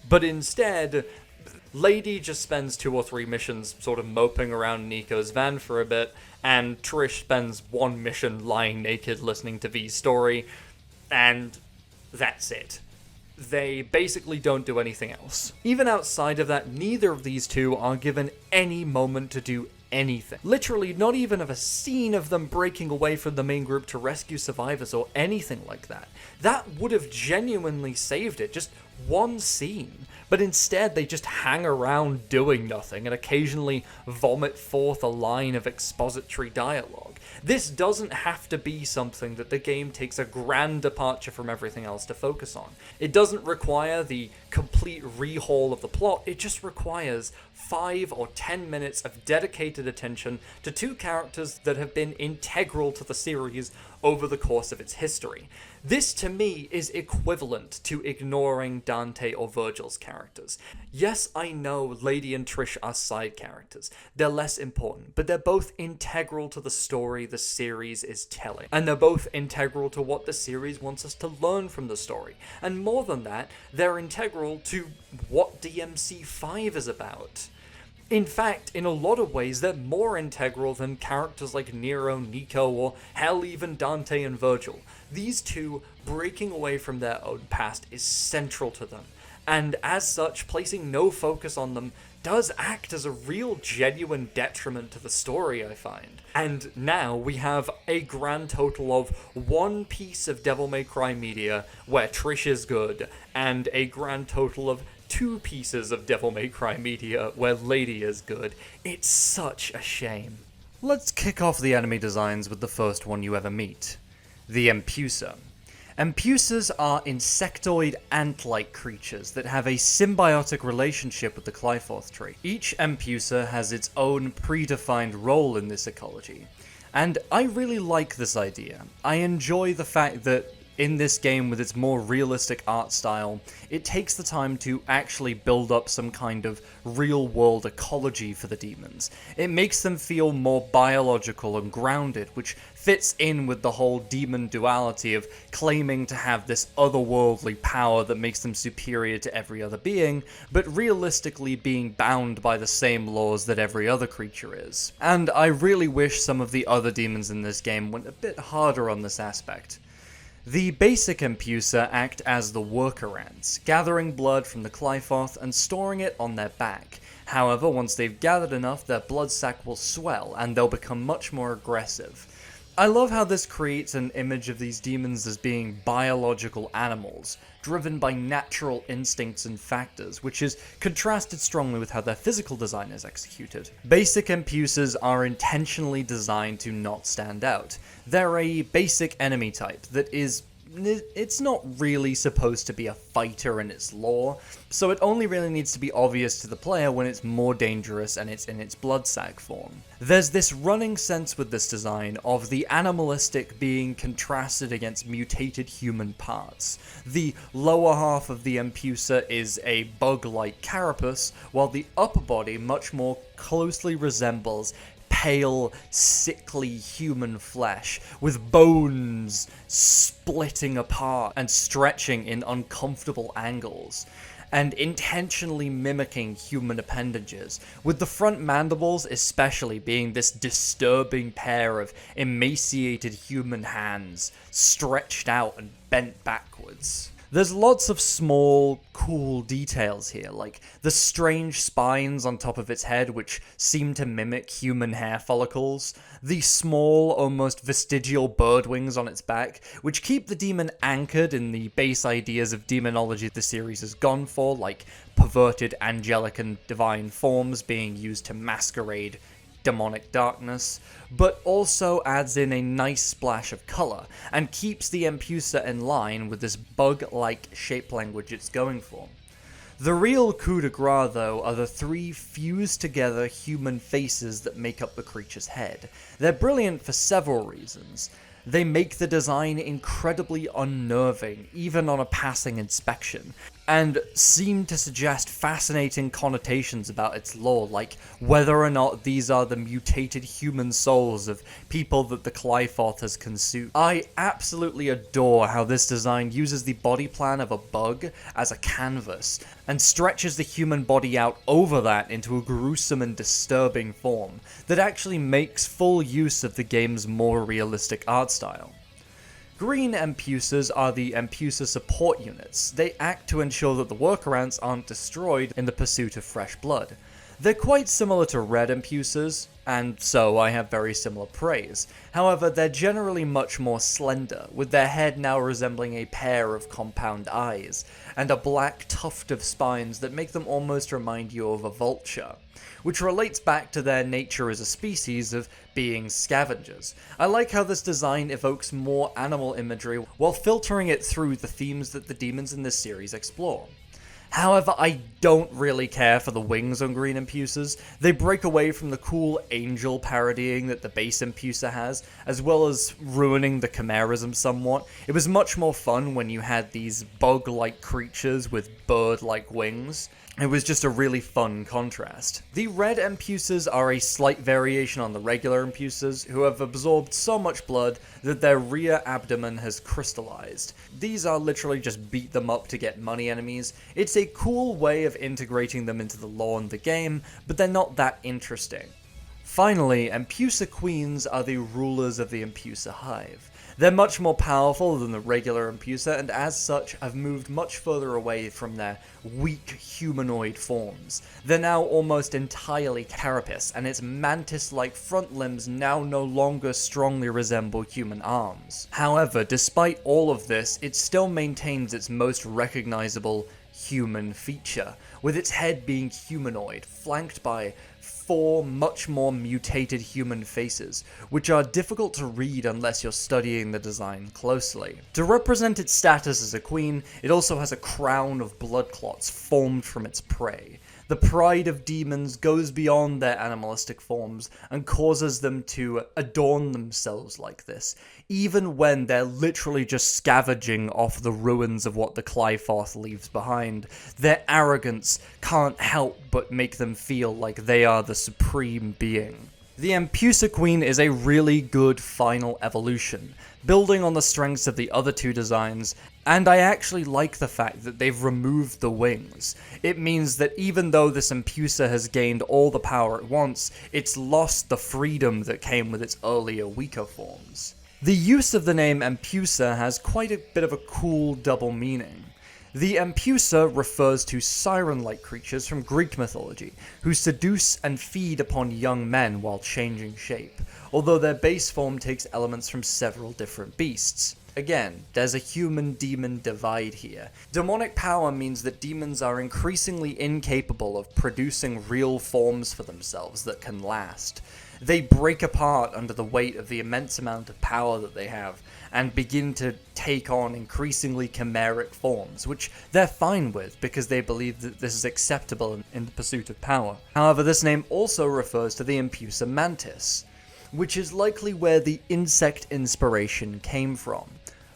But instead, Lady just spends 2 or 3 missions sort of moping around Nico's van for a bit, and Trish spends 1 mission lying naked listening to V's story, and that's it. They basically don't do anything else. Even outside of that, neither of these two are given any moment to do anything. Literally, not even of a scene of them breaking away from the main group to rescue survivors or anything like that. That would have genuinely saved it, just 1 scene. But instead, they just hang around doing nothing and occasionally vomit forth a line of expository dialogue. This doesn't have to be something that the game takes a grand departure from everything else to focus on. It doesn't require the complete rehaul of the plot, it just requires 5 or 10 minutes of dedicated attention to 2 characters that have been integral to the series over the course of its history. This, to me, is equivalent to ignoring Dante or Virgil's characters. Yes, I know Lady and Trish are side characters. They're less important, but they're both integral to the story the series is telling. And they're both integral to what the series wants us to learn from the story. And more than that, they're integral to what DMC5 is about. In fact, in a lot of ways, they're more integral than characters like Nero, Nico, or hell, even Dante and Virgil. These two breaking away from their own past is central to them, and as such, placing no focus on them does act as a real genuine detriment to the story, I find. And now we have a grand total of one piece of devilmaycry media where Trish is good, and a grand total of 2 pieces of devilmaycry media where Lady is good. It's such a shame. Let's kick off the enemy designs with the first one you ever meet, the Empusa. Empusas are insectoid ant-like creatures that have a symbiotic relationship with the Qliphoth tree. Each Empusa has its own predefined role in this ecology, and I really like this idea. I enjoy the fact that in this game, with its more realistic art style, it takes the time to actually build up some kind of real-world ecology for the demons. It makes them feel more biological and grounded, which fits in with the whole demon duality of claiming to have this otherworldly power that makes them superior to every other being, but realistically being bound by the same laws that every other creature is. And I really wish some of the other demons in this game went a bit harder on this aspect. The basic Empusa act as the worker ants, gathering blood from the Qliphoth and storing it on their back. However, once they've gathered enough, their blood sac will swell and they'll become much more aggressive. I love how this creates an image of these demons as being biological animals, driven by natural instincts and factors, which is contrasted strongly with how their physical design is executed. Basic Empusas are intentionally designed to not stand out. They're a basic enemy type that is... it's not really supposed to be a fighter in its lore, so it only really needs to be obvious to the player when it's more dangerous and it's in its blood sac form. There's this running sense with this design of the animalistic being contrasted against mutated human parts. The lower half of the Empusa is a bug-like carapace, while the upper body much more closely resembles pale, sickly human flesh, with bones splitting apart and stretching in uncomfortable angles, and intentionally mimicking human appendages, with the front mandibles especially being this disturbing pair of emaciated human hands, stretched out and bent backwards. There's lots of small, cool details here, like the strange spines on top of its head which seem to mimic human hair follicles, the small, almost vestigial bird wings on its back, which keep the demon anchored in the base ideas of demonology the series has gone for, like perverted angelic and divine forms being used to masquerade demonic darkness, but also adds in a nice splash of color, and keeps the Empusa in line with this bug-like shape language it's going for. The real coup de grace, though, are the 3 fused together human faces that make up the creature's head. They're brilliant for several reasons. They make the design incredibly unnerving, even on a passing inspection, and seem to suggest fascinating connotations about its lore, like whether or not these are the mutated human souls of people that the Qliphoth has consumed. I absolutely adore how this design uses the body plan of a bug as a canvas, and stretches the human body out over that into a gruesome and disturbing form that actually makes full use of the game's more realistic art style. Green Empusas are the Empusa support units. They act to ensure that the worker ants aren't destroyed in the pursuit of fresh blood. They're quite similar to red Empusas, and so I have very similar praise. However, they're generally much more slender, with their head now resembling a pair of compound eyes, and a black tuft of spines that make them almost remind you of a vulture, which relates back to their nature as a species of being scavengers. I like how this design evokes more animal imagery while filtering it through the themes that the demons in this series explore. However, I don't really care for the wings on green Empusas. They break away from the cool angel parodying that the base Empusa has, as well as ruining the chimerism somewhat. It was much more fun when you had these bug-like creatures with bird-like wings. It was just a really fun contrast. The red Empusas are a slight variation on the regular Empusas, who have absorbed so much blood that their rear abdomen has crystallized. These are literally just beat them up to get money enemies. It's a cool way of integrating them into the lore in the game, but they're not that interesting. Finally, Empusa queens are the rulers of the Empusa hive. They're much more powerful than the regular Empusa, and as such have moved much further away from their weak humanoid forms. They're now almost entirely carapace, and its mantis-like front limbs now no longer strongly resemble human arms. However, despite all of this, it still maintains its most recognizable human feature, with its head being humanoid, flanked by 4 much more mutated human faces, which are difficult to read unless you're studying the design closely. To represent its status as a queen, it also has a crown of blood clots formed from its prey. The pride of demons goes beyond their animalistic forms and causes them to adorn themselves like this, even when they're literally just scavenging off the ruins of what the Qliphoth leaves behind. Their arrogance can't help but make them feel like they are the supreme being. The Empusa Queen is a really good final evolution, building on the strengths of the other 2 designs, and I actually like the fact that they've removed the wings. It means that even though this Empusa has gained all the power it wants, it's lost the freedom that came with its earlier weaker forms. The use of the name Empusa has quite a bit of a cool double meaning. The Empusa refers to siren-like creatures from Greek mythology, who seduce and feed upon young men while changing shape, although their base form takes elements from several different beasts. Again, there's a human-demon divide here. Demonic power means that demons are increasingly incapable of producing real forms for themselves that can last. They break apart under the weight of the immense amount of power that they have, and begin to take on increasingly chimeric forms, which they're fine with because they believe that this is acceptable in the pursuit of power. However, this name also refers to the Empusa mantis, which is likely where the insect inspiration came from.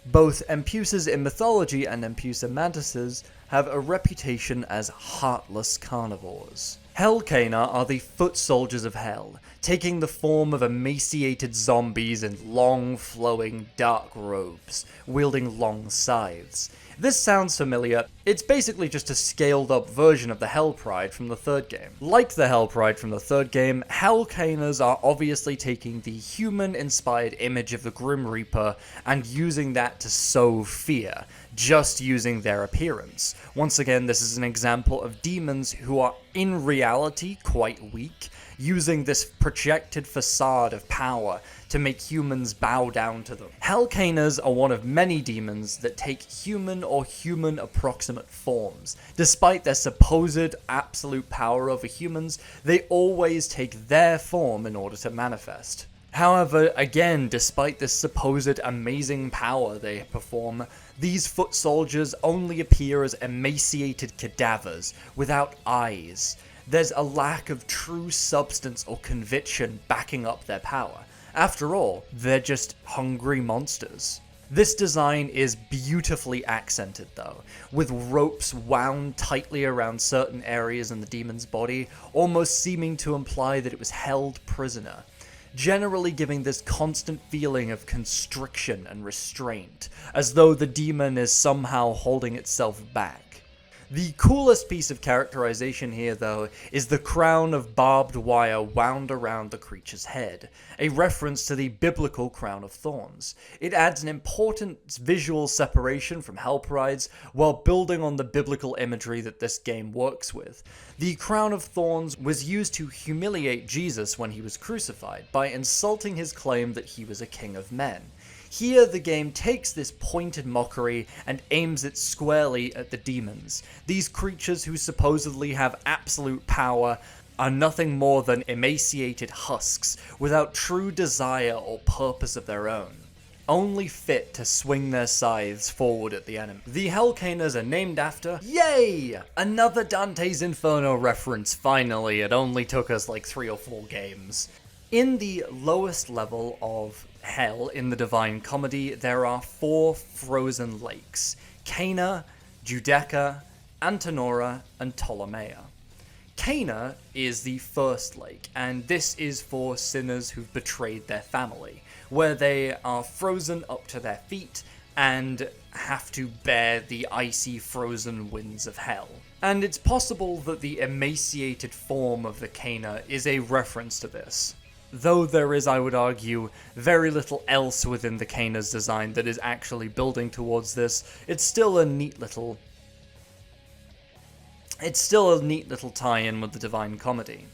Both Empusas in mythology and Empusa mantises have a reputation as heartless carnivores. Hell Caina are the foot soldiers of hell, taking the form of emaciated zombies in long, flowing, dark robes, wielding long scythes. This sounds familiar. It's basically just a scaled-up version of the Hell Pride from the 3rd game. Like the Hell Pride from the 3rd game, Hell Cainas are obviously taking the human-inspired image of the Grim Reaper and using that to sow fear, just using their appearance. Once again, this is an example of demons who are in reality quite weak, using this projected facade of power to make humans bow down to them. Hell Cainas are one of many demons that take human or human approximate forms. Despite their supposed absolute power over humans, they always take their form in order to manifest. However, again, despite this supposed amazing power they perform, these foot soldiers only appear as emaciated cadavers without eyes. There's a lack of true substance or conviction backing up their power. After all, they're just hungry monsters. This design is beautifully accented though, with ropes wound tightly around certain areas in the demon's body, almost seeming to imply that it was held prisoner, generally giving this constant feeling of constriction and restraint, as though the demon is somehow holding itself back. The coolest piece of characterization here, though, is the crown of barbed wire wound around the creature's head, a reference to the biblical crown of thorns. It adds an important visual separation from Hell Prides, while building on the biblical imagery that this game works with. The crown of thorns was used to humiliate Jesus when he was crucified, by insulting his claim that he was a king of men. Here, the game takes this pointed mockery and aims it squarely at the demons. These creatures who supposedly have absolute power are nothing more than emaciated husks without true desire or purpose of their own, only fit to swing their scythes forward at the enemy. The Hell Cainas are named after, yay! Another Dante's Inferno reference, finally. It only took us like 3 or 4 games. In the lowest level of Hell in the Divine Comedy, there are 4 frozen lakes: Caina, JUDECCA, Antenora, and Ptolemaea. Caina is the first lake, and this is for sinners who've betrayed their family, where they are frozen up to their feet and have to bear the icy frozen winds of hell. And it's possible that the emaciated form of the Caina is a reference to this. Though there is, I would argue, very little else within the Caina's design that is actually building towards this, it's still a neat little tie-in with the Divine Comedy.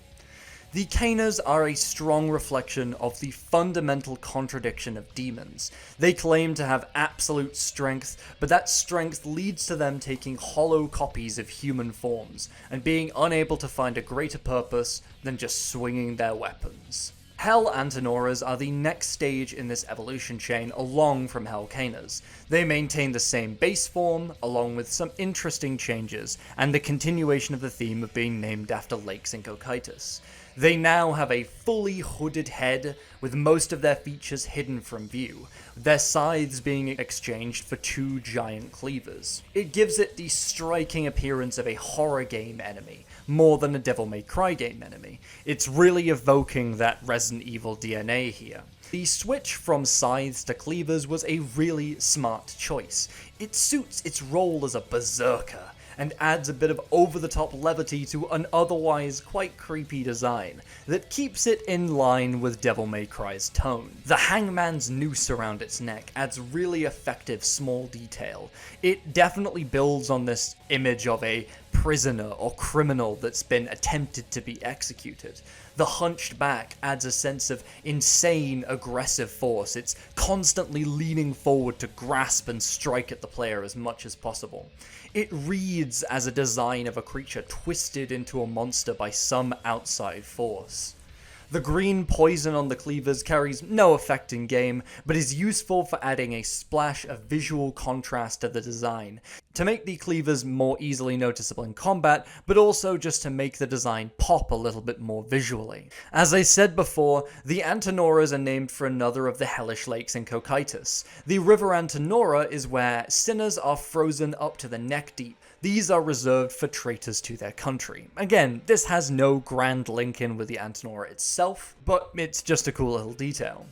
The Cainas are a strong reflection of the fundamental contradiction of demons. They claim to have absolute strength, but that strength leads to them taking hollow copies of human forms, and being unable to find a greater purpose than just swinging their weapons. Hell Antenoras are the next stage in this evolution chain along from Hell Cainas. They maintain the same base form, along with some interesting changes, and the continuation of the theme of being named after lakes in Cocytus. They now have a fully hooded head, with most of their features hidden from view, their scythes being exchanged for 2 giant cleavers. It gives it the striking appearance of a horror game enemy, more than a Devil May Cry game enemy. It's really evoking that Resident Evil DNA here. The switch from scythes to cleavers was a really smart choice. It suits its role as a berserker, and adds a bit of over-the-top levity to an otherwise quite creepy design that keeps it in line with Devil May Cry's tone. The hangman's noose around its neck adds really effective small detail. It definitely builds on this image of a prisoner or criminal that's been attempted to be executed. The hunched back adds a sense of insane, aggressive force. It's constantly leaning forward to grasp and strike at the player as much as possible. It reads as a design of a creature twisted into a monster by some outside force. The green poison on the cleavers carries no effect in game, but is useful for adding a splash of visual contrast to the design, to make the cleavers more easily noticeable in combat, but also just to make the design pop a little bit more visually. As I said before, the Antenoras are named for another of the hellish lakes in Cocytus. The river Antenora is where sinners are frozen up to the neck deep. These are reserved for traitors to their country. Again, this has no grand link in with the Antenora itself, but it's just a cool little detail.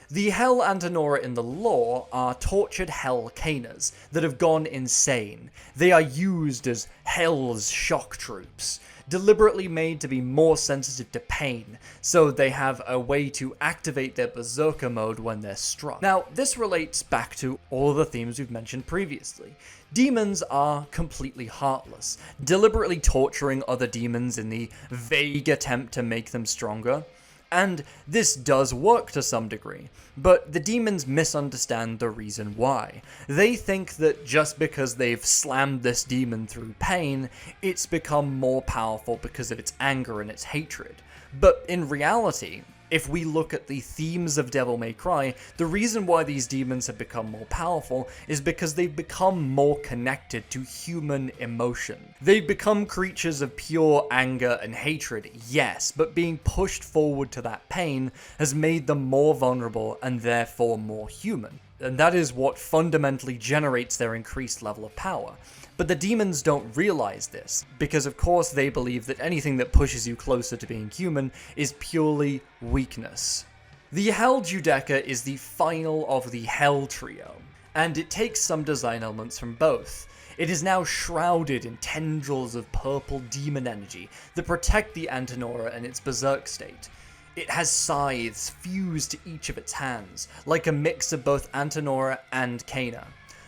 The Hell Antenora in the lore are tortured Hell Cainas that have gone insane. They are used as Hell's shock troops, deliberately made to be more sensitive to pain, so they have a way to activate their berserker mode when they're struck. Now, this relates back to all of the themes we've mentioned previously. Demons are completely heartless, deliberately torturing other demons in the vague attempt to make them stronger. And this does work to some degree, but the demons misunderstand the reason why. They think that just because they've slammed this demon through pain, it's become more powerful because of its anger and its hatred. But in reality, if we look at the themes of Devil May Cry, the reason why these demons have become more powerful is because they've become more connected to human emotion. They've become creatures of pure anger and hatred, yes, but being pushed forward to that pain has made them more vulnerable and therefore more human. And that is what fundamentally generates their increased level of power. But the demons don't realize this, because of course they believe that anything that pushes you closer to being human is purely weakness. The Hell JUDECCA is the final of the Hell trio, and it takes some design elements from both. It is now shrouded in tendrils of purple demon energy that protect the Antenora in its berserk state. It has scythes fused to each of its hands, like a mix of both Antenora and Caina.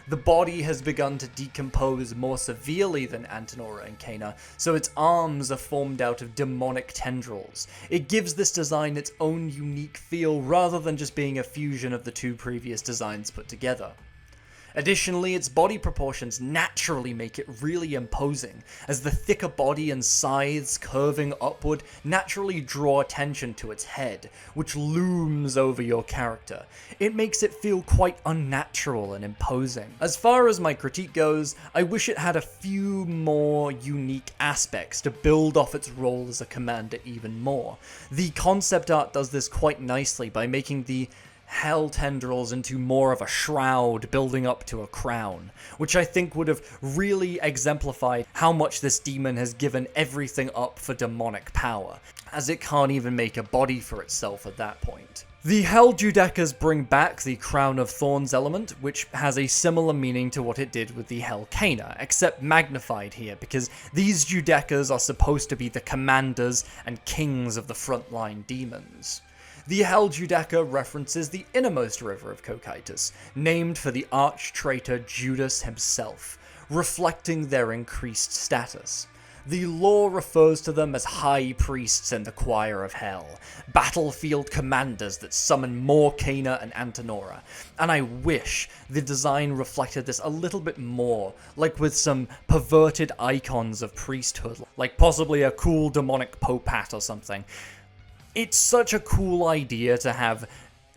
The body has begun to decompose more severely than Antenora and Caina, so its arms are formed out of demonic tendrils. It gives this design its own unique feel rather than just being a fusion of the 2 previous designs put together. Additionally, its body proportions naturally make it really imposing, as the thicker body and scythes curving upward naturally draw attention to its head, which looms over your character. It makes it feel quite unnatural and imposing. As far as my critique goes, I wish it had a few more unique aspects to build off its role as a commander even more. The concept art does this quite nicely by making the Hell tendrils into more of a shroud building up to a crown, which I think would have really exemplified how much this demon has given everything up for demonic power, as it can't even make a body for itself at that point. The Hell JUDECCAs bring back the Crown of Thorns element, which has a similar meaning to what it did with the Hell Caina, except magnified here, because these JUDECCAs are supposed to be the commanders and kings of the frontline demons. The Hell JUDECCA references the innermost river of Cocytus, named for the arch-traitor Judas himself, reflecting their increased status. The lore refers to them as high priests in the choir of hell, battlefield commanders that summon more Caina and Antenora, and I wish the design reflected this a little bit more, like with some perverted icons of priesthood, like possibly a cool demonic Pope hat or something. It's such a cool idea to have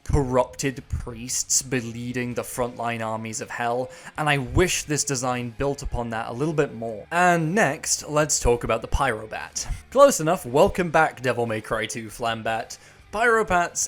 corrupted priests be leading the frontline armies of hell, and I wish this design built upon that a little bit more. And next, let's talk about the Pyrobat. Close enough, welcome back devilmaycry 2 Flambat. Pyrobats,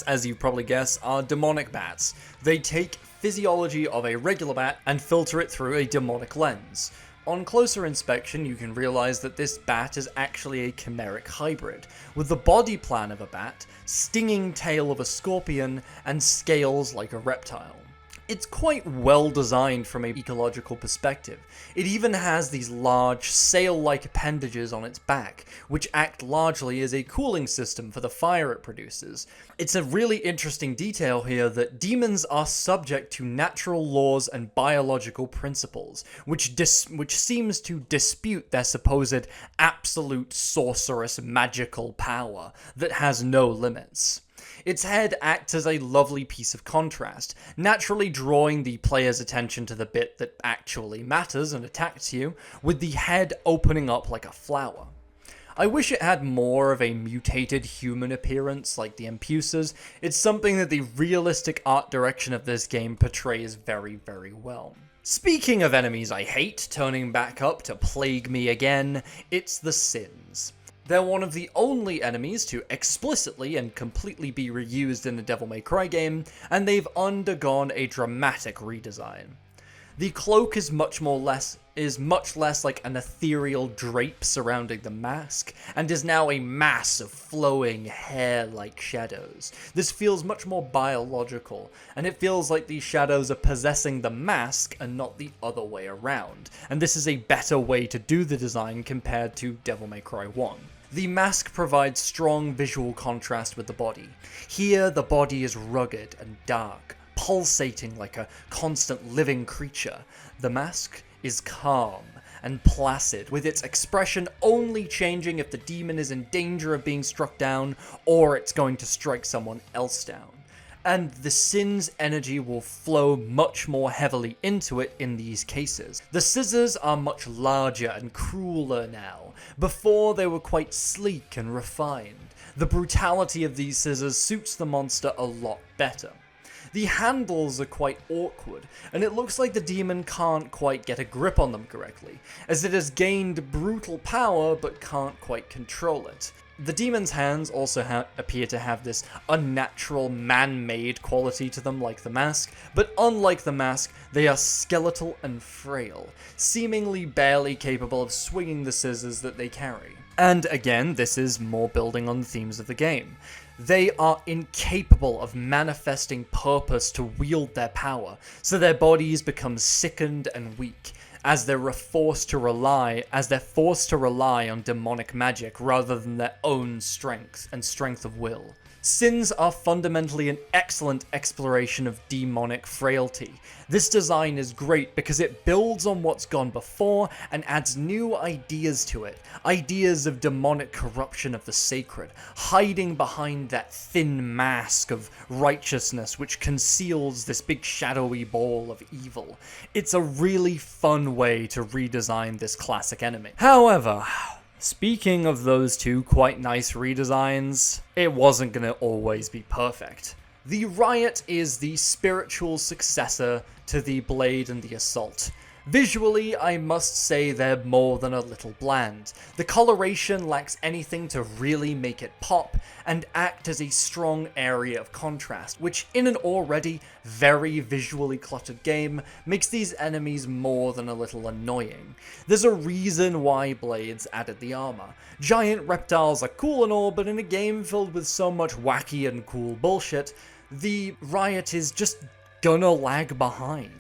as you probably guess, are demonic bats. They take physiology of a regular bat and filter it through a demonic lens. On closer inspection, you can realize that this bat is actually a chimeric hybrid, with the body plan of a bat, stinging tail of a scorpion, and scales like a reptile. It's quite well designed from an ecological perspective. It even has these large sail-like appendages on its back, which act largely as a cooling system for the fire it produces. It's a really interesting detail here that demons are subject to natural laws and biological principles, which seems to dispute their supposed absolute sorcerous magical power that has no limits. Its head acts as a lovely piece of contrast, naturally drawing the player's attention to the bit that actually matters and attacks you, with the head opening up like a flower. I wish it had more of a mutated human appearance like the Empusas. It's something that the realistic art direction of this game portrays very, very well. Speaking of enemies I hate turning back up to plague me again, it's the Sins. They're one of the only enemies to explicitly and completely be reused in a Devil May Cry game, and they've undergone a dramatic redesign. The cloak is much less like an ethereal drape surrounding the mask, and is now a mass of flowing hair-like shadows. This feels much more biological, and it feels like these shadows are possessing the mask and not the other way around, and this is a better way to do the design compared to Devil May Cry 1. The mask provides strong visual contrast with the body. Here, the body is rugged and dark, pulsating like a constant living creature. The mask is calm and placid, with its expression only changing if the demon is in danger of being struck down or it's going to strike someone else down. And the Sin's energy will flow much more heavily into it in these cases. The scissors are much larger and crueler now. Before, they were quite sleek and refined. The brutality of these scissors suits the monster a lot better. The handles are quite awkward, and it looks like the demon can't quite get a grip on them correctly, as it has gained brutal power but can't quite control it. The demon's hands also appear to have this unnatural, man-made quality to them like the mask, but unlike the mask, they are skeletal and frail, seemingly barely capable of swinging the scissors that they carry. And again, this is more building on the themes of the game. They are incapable of manifesting purpose to wield their power, so their bodies become sickened and weak, as they're forced to rely on demonic magic rather than their own strength and strength of will. Sins are fundamentally an excellent exploration of demonic frailty. This design is great because it builds on what's gone before and adds new ideas to it. Ideas of demonic corruption of the sacred, hiding behind that thin mask of righteousness which conceals this big shadowy ball of evil. It's a really fun way to redesign this classic enemy. However, speaking of those two quite nice redesigns, it wasn't gonna always be perfect. The Riot is the spiritual successor to the Blade and the Assault. Visually, I must say they're more than a little bland. The coloration lacks anything to really make it pop, and act as a strong area of contrast, which in an already very visually cluttered game, makes these enemies more than a little annoying. There's a reason why Blades added the armor. Giant reptiles are cool and all, but in a game filled with so much wacky and cool bullshit, the Riot is just gonna lag behind.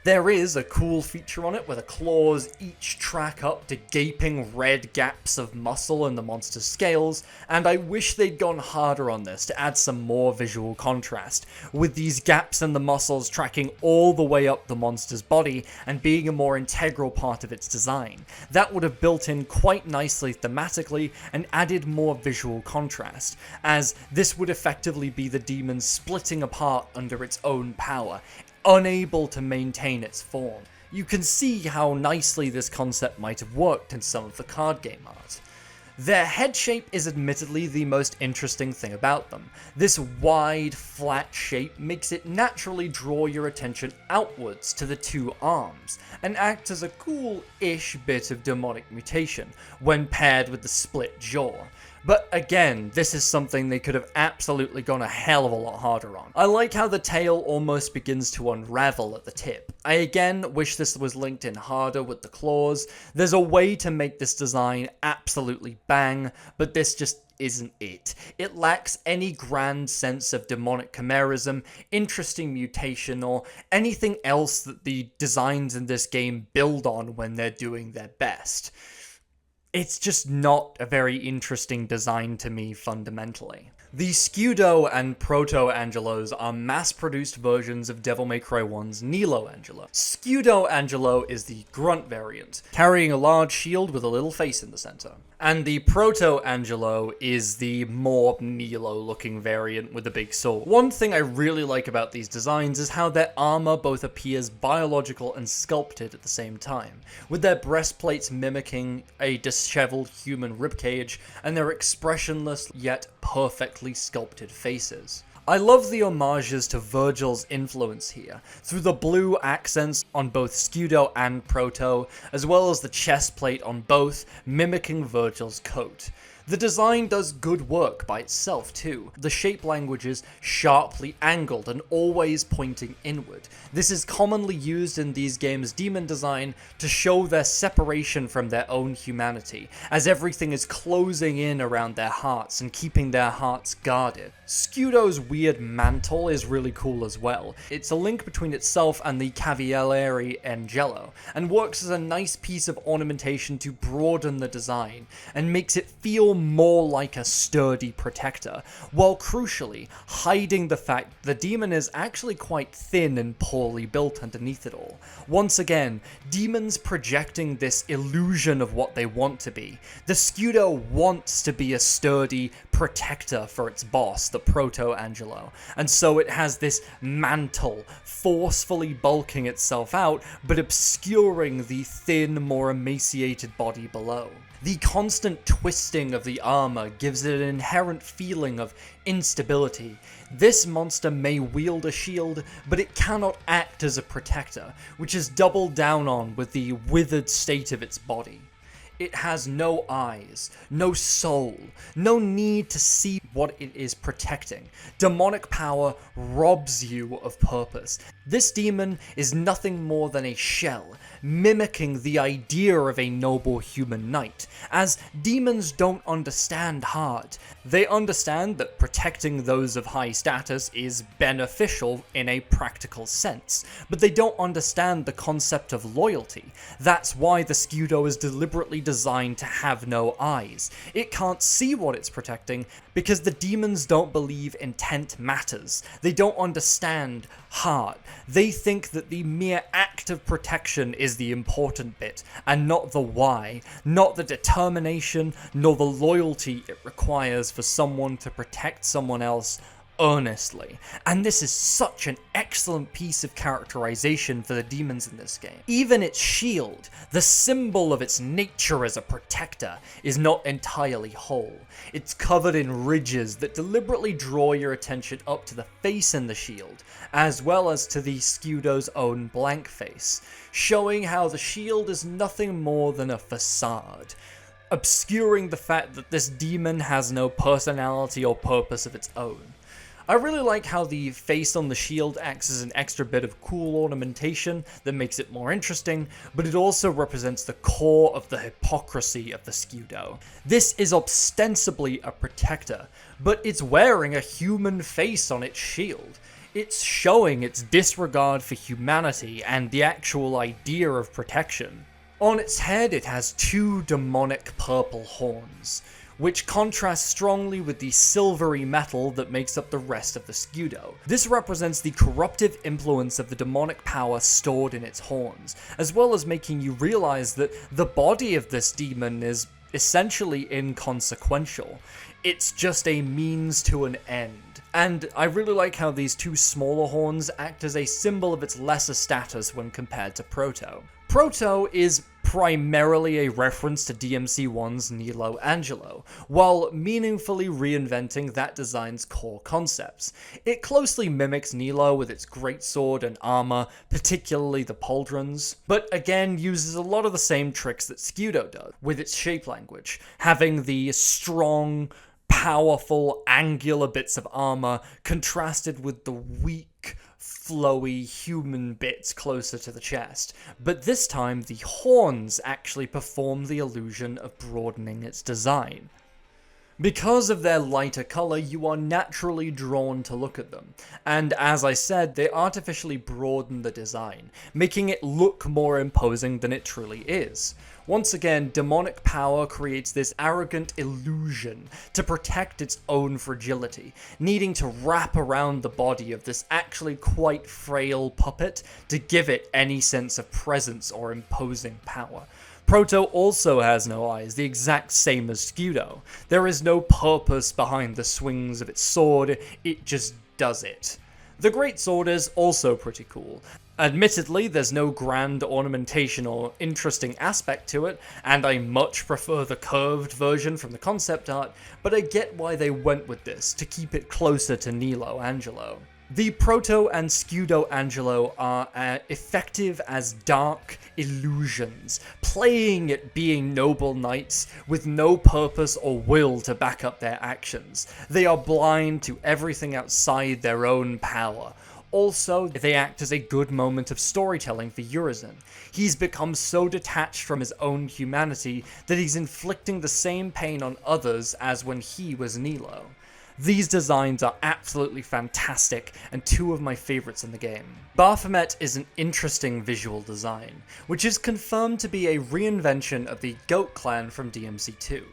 There is a cool feature on it where the claws each track up to gaping red gaps of muscle in the monster's scales, and I wish they'd gone harder on this to add some more visual contrast, with these gaps in the muscles tracking all the way up the monster's body and being a more integral part of its design. That would have built in quite nicely thematically and added more visual contrast, as this would effectively be the demon splitting apart under its own power, unable to maintain its form. You can see how nicely this concept might have worked in some of the card game art. Their head shape is admittedly the most interesting thing about them. This wide, flat shape makes it naturally draw your attention outwards to the two arms, and acts as a cool-ish bit of demonic mutation when paired with the split jaw. But again, this is something they could have absolutely gone a hell of a lot harder on. I like how the tail almost begins to unravel at the tip. I again wish this was linked in harder with the claws. There's a way to make this design absolutely bang, but this just isn't it. It lacks any grand sense of demonic chimerism, interesting mutation, or anything else that the designs in this game build on when they're doing their best. It's just not a very interesting design to me fundamentally. The Scudo and Proto Angelos are mass-produced versions of Devil May Cry 1's Nilo Angelo. Scudo Angelo is the grunt variant, carrying a large shield with a little face in the center. And the Proto Angelo is the more Nilo-looking variant with a big sword. One thing I really like about these designs is how their armor both appears biological and sculpted at the same time, with their breastplates mimicking a disheveled human ribcage, and their expressionless yet perfectly sculpted faces. I love the homages to Virgil's influence here, through the blue accents on both Scudo and Proto, as well as the chest plate on both, mimicking Virgil's coat. The design does good work by itself too. The shape language is sharply angled and always pointing inward. This is commonly used in these games' demon design to show their separation from their own humanity, as everything is closing in around their hearts and keeping their hearts guarded. Scudo's weird mantle is really cool as well. It's a link between itself and the Cavilere Angelo, and works as a nice piece of ornamentation to broaden the design, and makes it feel more like a sturdy protector, while crucially hiding the fact the demon is actually quite thin and poorly built underneath it all. Once again, demons projecting this illusion of what they want to be. The Scudo wants to be a sturdy protector for its boss, the Proto-Angelo, and so it has this mantle, forcefully bulking itself out, but obscuring the thin, more emaciated body below. The constant twisting of the armor gives it an inherent feeling of instability. This monster may wield a shield, but it cannot act as a protector, which is doubled down on with the withered state of its body. It has no eyes, no soul, no need to see what it is protecting. Demonic power robs you of purpose. This demon is nothing more than a shell, mimicking the idea of a noble human knight, as demons don't understand heart. They understand that protecting those of high status is beneficial in a practical sense, but they don't understand the concept of loyalty. That's why the Scudo is deliberately designed to have no eyes. It can't see what it's protecting because the demons don't believe intent matters. They don't understand heart. They think that the mere act of protection is the important bit, and not the why, not the determination, nor the loyalty it requires for someone to protect someone else earnestly. And this is such an excellent piece of characterization for the demons in this game. Even its shield, the symbol of its nature as a protector, is not entirely whole. It's covered in ridges that deliberately draw your attention up to the face in the shield, as well as to the Scudo's own blank face, showing how the shield is nothing more than a facade, obscuring the fact that this demon has no personality or purpose of its own. I really like how the face on the shield acts as an extra bit of cool ornamentation that makes it more interesting, but it also represents the core of the hypocrisy of the Scudo. This is ostensibly a protector, but it's wearing a human face on its shield. It's showing its disregard for humanity and the actual idea of protection. On its head, it has two demonic purple horns, which contrast strongly with the silvery metal that makes up the rest of the Scudo. This represents the corruptive influence of the demonic power stored in its horns, as well as making you realize that the body of this demon is essentially inconsequential. It's just a means to an end. And I really like how these two smaller horns act as a symbol of its lesser status when compared to Proto. Proto is primarily a reference to DMC1's Nilo Angelo, while meaningfully reinventing that design's core concepts. It closely mimics Nilo with its greatsword and armor, particularly the pauldrons, but again uses a lot of the same tricks that Scudo does, with its shape language, having the strong, powerful, angular bits of armor contrasted with the weak, flowy human bits closer to the chest, but this time the horns actually perform the illusion of broadening its design. Because of their lighter color, you are naturally drawn to look at them, and as I said, they artificially broaden the design, making it look more imposing than it truly is. Once again, demonic power creates this arrogant illusion to protect its own fragility, needing to wrap around the body of this actually quite frail puppet to give it any sense of presence or imposing power. Proto also has no eyes, the exact same as Scudo. There is no purpose behind the swings of its sword, it just does it. The greatsword is also pretty cool. Admittedly, there's no grand ornamentation or interesting aspect to it, and I much prefer the curved version from the concept art, but I get why they went with this, to keep it closer to Nilo Angelo. The Proto and Scudo Angelo are effective as dark illusions, playing at being noble knights with no purpose or will to back up their actions. They are blind to everything outside their own power. Also, they act as a good moment of storytelling for Urizen. He's become so detached from his own humanity that he's inflicting the same pain on others as when he was Nilo. These designs are absolutely fantastic and two of my favorites in the game. Baphomet is an interesting visual design, which is confirmed to be a reinvention of the Goat Clan from DMC2.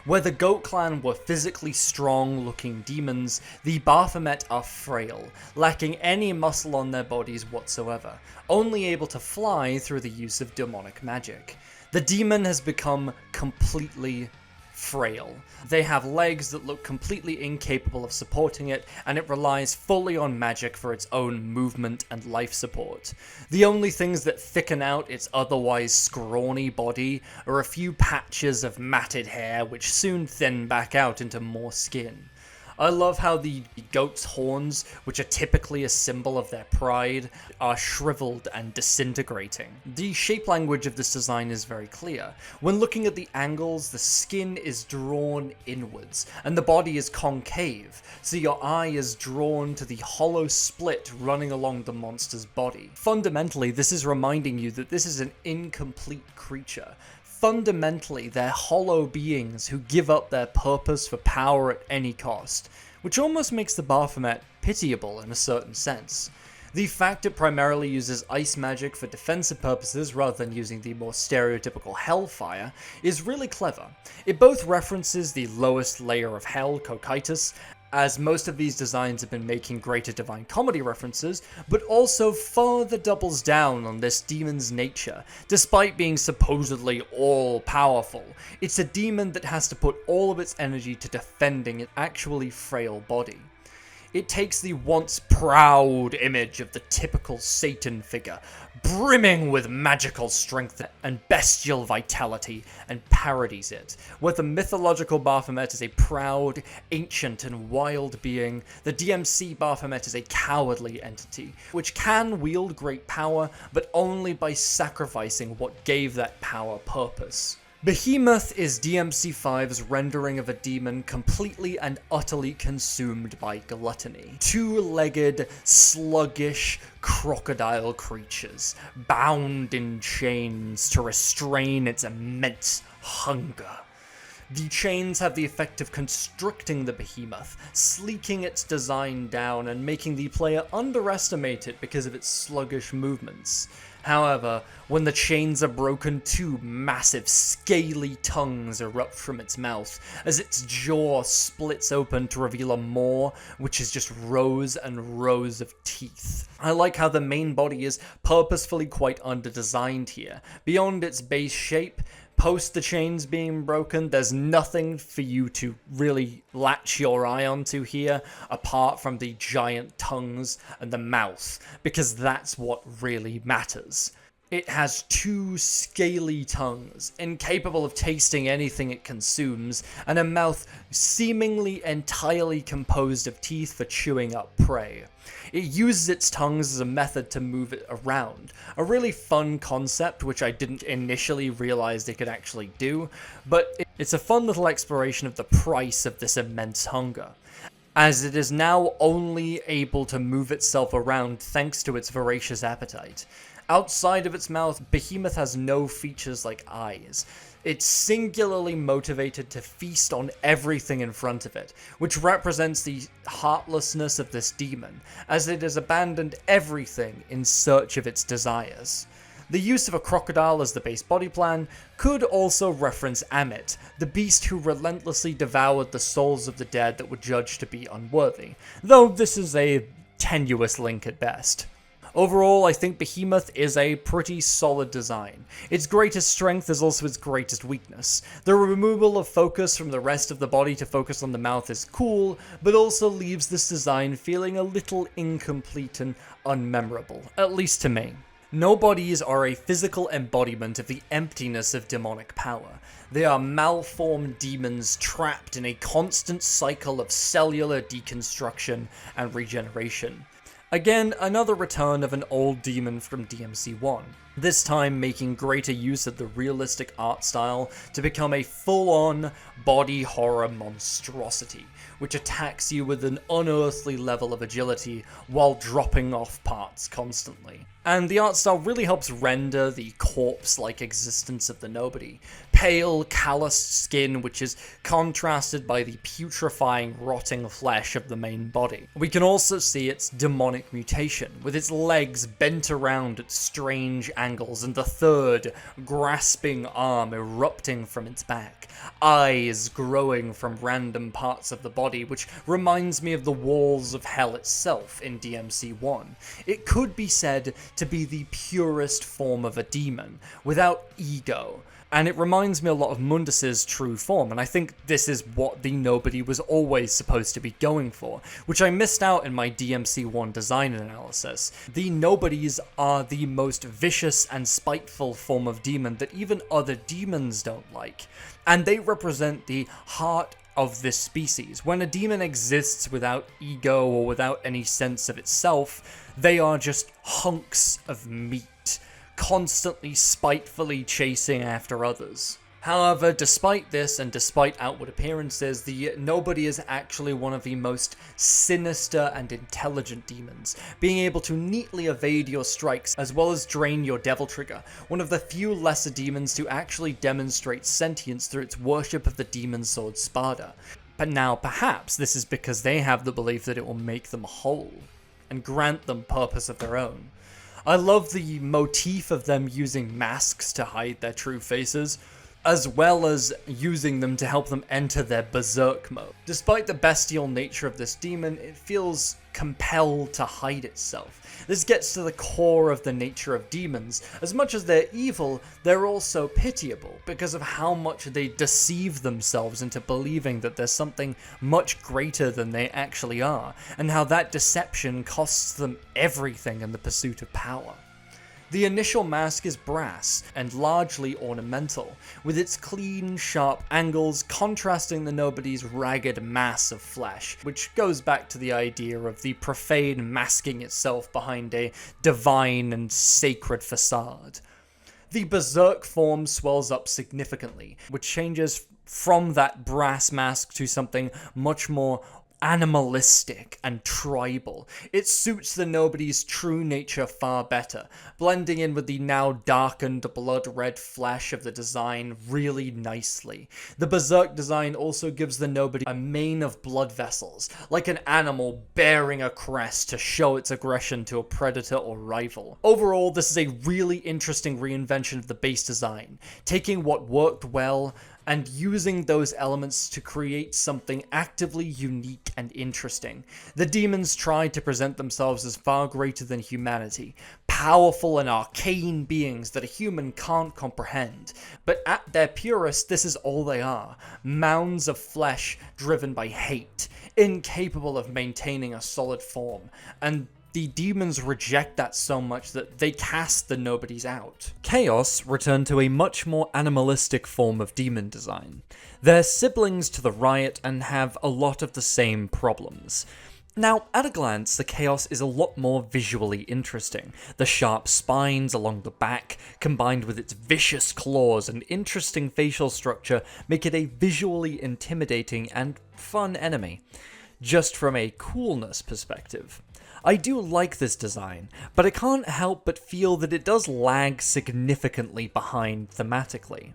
Where the Goat Clan were physically strong-looking demons, the Baphomet are frail, lacking any muscle on their bodies whatsoever, only able to fly through the use of demonic magic. The demon has become completely frail. They have legs that look completely incapable of supporting it, and it relies fully on magic for its own movement and life support. The only things that thicken out its otherwise scrawny body are a few patches of matted hair which soon thin back out into more skin. I love how the goat's horns, which are typically a symbol of their pride, are shriveled and disintegrating. The shape language of this design is very clear. When looking at the angles, the skin is drawn inwards, and the body is concave, so your eye is drawn to the hollow split running along the monster's body. Fundamentally, this is reminding you that this is an incomplete creature. Fundamentally, they're hollow beings who give up their purpose for power at any cost, which almost makes the Baphomet pitiable in a certain sense. The fact it primarily uses ice magic for defensive purposes rather than using the more stereotypical hellfire is really clever. It both references the lowest layer of hell, Cocytus, as most of these designs have been making greater Divine Comedy references, but also further doubles down on this demon's nature. Despite being supposedly all-powerful, it's a demon that has to put all of its energy to defending its actually frail body. It takes the once proud image of the typical Satan figure, brimming with magical strength and bestial vitality, and parodies it. Where the mythological Baphomet is a proud, ancient, and wild being, the DMC Baphomet is a cowardly entity, which can wield great power, but only by sacrificing what gave that power purpose. Behemoth is DMC5's rendering of a demon completely and utterly consumed by gluttony. Two-legged, sluggish crocodile creatures, bound in chains to restrain its immense hunger. The chains have the effect of constricting the behemoth, sleeking its design down and making the player underestimate it because of its sluggish movements. However, when the chains are broken, two massive, scaly tongues erupt from its mouth, as its jaw splits open to reveal a maw, which is just rows and rows of teeth. I like how the main body is purposefully quite under-designed here. Beyond its base shape, post the chains being broken, there's nothing for you to really latch your eye onto here, apart from the giant tongues and the mouth, because that's what really matters. It has two scaly tongues, incapable of tasting anything it consumes, and a mouth seemingly entirely composed of teeth for chewing up prey. It uses its tongues as a method to move it around, a really fun concept which I didn't initially realize it could actually do, but it's a fun little exploration of the price of this immense hunger, as it is now only able to move itself around thanks to its voracious appetite. Outside of its mouth, Behemoth has no features like eyes. It's singularly motivated to feast on everything in front of it, which represents the heartlessness of this demon, as it has abandoned everything in search of its desires. The use of a crocodile as the base body plan could also reference Amit, the beast who relentlessly devoured the souls of the dead that were judged to be unworthy, though this is a tenuous link at best. Overall, I think Behemoth is a pretty solid design. Its greatest strength is also its greatest weakness. The removal of focus from the rest of the body to focus on the mouth is cool, but also leaves this design feeling a little incomplete and unmemorable, at least to me. Nobodies are a physical embodiment of the emptiness of demonic power. They are malformed demons trapped in a constant cycle of cellular deconstruction and regeneration. Again, another return of an old demon from DMC1, this time making greater use of the realistic art style to become a full-on body horror monstrosity, which attacks you with an unearthly level of agility while dropping off parts constantly. And the art style really helps render the corpse-like existence of the nobody. Pale, calloused skin which is contrasted by the putrefying, rotting flesh of the main body. We can also see its demonic mutation, with its legs bent around at strange angles and the third, grasping arm erupting from its back. Eyes growing from random parts of the body, which reminds me of the walls of hell itself in DMC1. It could be said to be the purest form of a demon, without ego, and it reminds me a lot of Mundus's true form, and I think this is what the Nobody was always supposed to be going for, which I missed out in my DMC1 design analysis. The Nobodies are the most vicious and spiteful form of demon that even other demons don't like, and they represent the heart of this species. When a demon exists without ego or without any sense of itself, they are just hunks of meat, constantly spitefully chasing after others. However, despite this and despite outward appearances, the Nobody is actually one of the most sinister and intelligent demons, being able to neatly evade your strikes as well as drain your devil trigger, one of the few lesser demons to actually demonstrate sentience through its worship of the demon sword Spada. But now perhaps this is because they have the belief that it will make them whole, and grant them purpose of their own. I love the motif of them using masks to hide their true faces, as well as using them to help them enter their berserk mode. Despite the bestial nature of this demon, it feels compelled to hide itself. This gets to the core of the nature of demons. As much as they're evil, they're also pitiable because of how much they deceive themselves into believing that there's something much greater than they actually are, and how that deception costs them everything in the pursuit of power. The initial mask is brass and largely ornamental, with its clean, sharp angles contrasting the Nobody's ragged mass of flesh, which goes back to the idea of the profane masking itself behind a divine and sacred facade. The berserk form swells up significantly, which changes from that brass mask to something much more animalistic and tribal. It suits the nobody's true nature far better, blending in with the now darkened blood-red flesh of the design really nicely. The Berserk design also gives the nobody a mane of blood vessels, like an animal bearing a crest to show its aggression to a predator or rival. Overall, this is a really interesting reinvention of the base design, taking what worked well and using those elements to create something actively unique and interesting. The demons tried to present themselves as far greater than humanity, powerful and arcane beings that a human can't comprehend, but at their purest, this is all they are: mounds of flesh driven by hate, incapable of maintaining a solid form, and the demons reject that so much that they cast the nobodies out. Chaos returned to a much more animalistic form of demon design. They're siblings to the Riot and have a lot of the same problems. Now, at a glance, the Chaos is a lot more visually interesting. The sharp spines along the back, combined with its vicious claws and interesting facial structure, make it a visually intimidating and fun enemy. Just from a coolness perspective, I do like this design, but I can't help but feel that it does lag significantly behind thematically.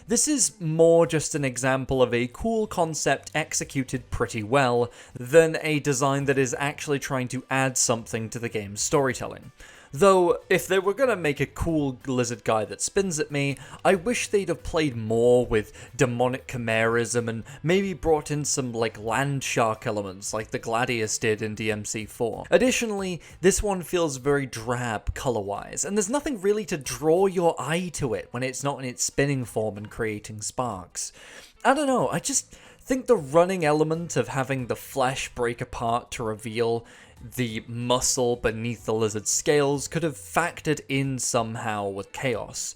This is more just an example of a cool concept executed pretty well, than a design that is actually trying to add something to the game's storytelling. Though, if they were gonna make a cool lizard guy that spins at me, I wish they'd have played more with demonic chimerism and maybe brought in some, land shark elements like the Gladius did in DMC4. Additionally, this one feels very drab color-wise, and there's nothing really to draw your eye to it when it's not in its spinning form and creating sparks. I don't know, I just think the running element of having the flesh break apart to reveal the muscle beneath the lizard's scales could have factored in somehow with Chaos,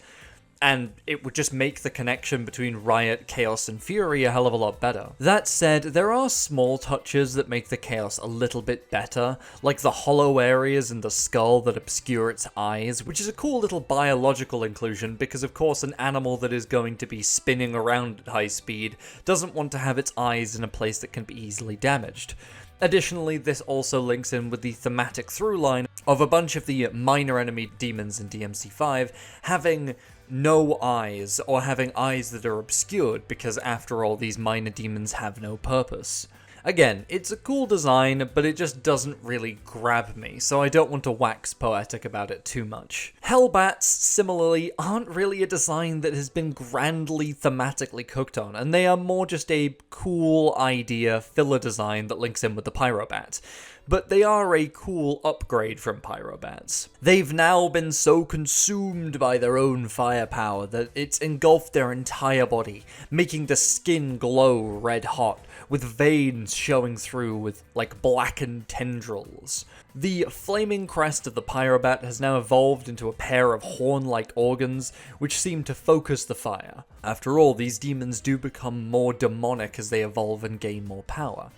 and it would just make the connection between Riot, Chaos, and Fury a hell of a lot better. That said, there are small touches that make the Chaos a little bit better, like the hollow areas in the skull that obscure its eyes, which is a cool little biological inclusion because of course an animal that is going to be spinning around at high speed doesn't want to have its eyes in a place that can be easily damaged. Additionally, this also links in with the thematic through line of a bunch of the minor enemy demons in DMC5 having no eyes, or having eyes that are obscured, because after all, these minor demons have no purpose. Again, it's a cool design, but it just doesn't really grab me, so I don't want to wax poetic about it too much. Hellbats, similarly, aren't really a design that has been grandly thematically cooked on, and they are more just a cool idea filler design that links in with the Pyrobat. But they are a cool upgrade from Pyrobats. They've now been so consumed by their own firepower that it's engulfed their entire body, making the skin glow red hot, with veins showing through with, blackened tendrils. The flaming crest of the Pyrobat has now evolved into a pair of horn-like organs, which seem to focus the fire. After all, these demons do become more demonic as they evolve and gain more power.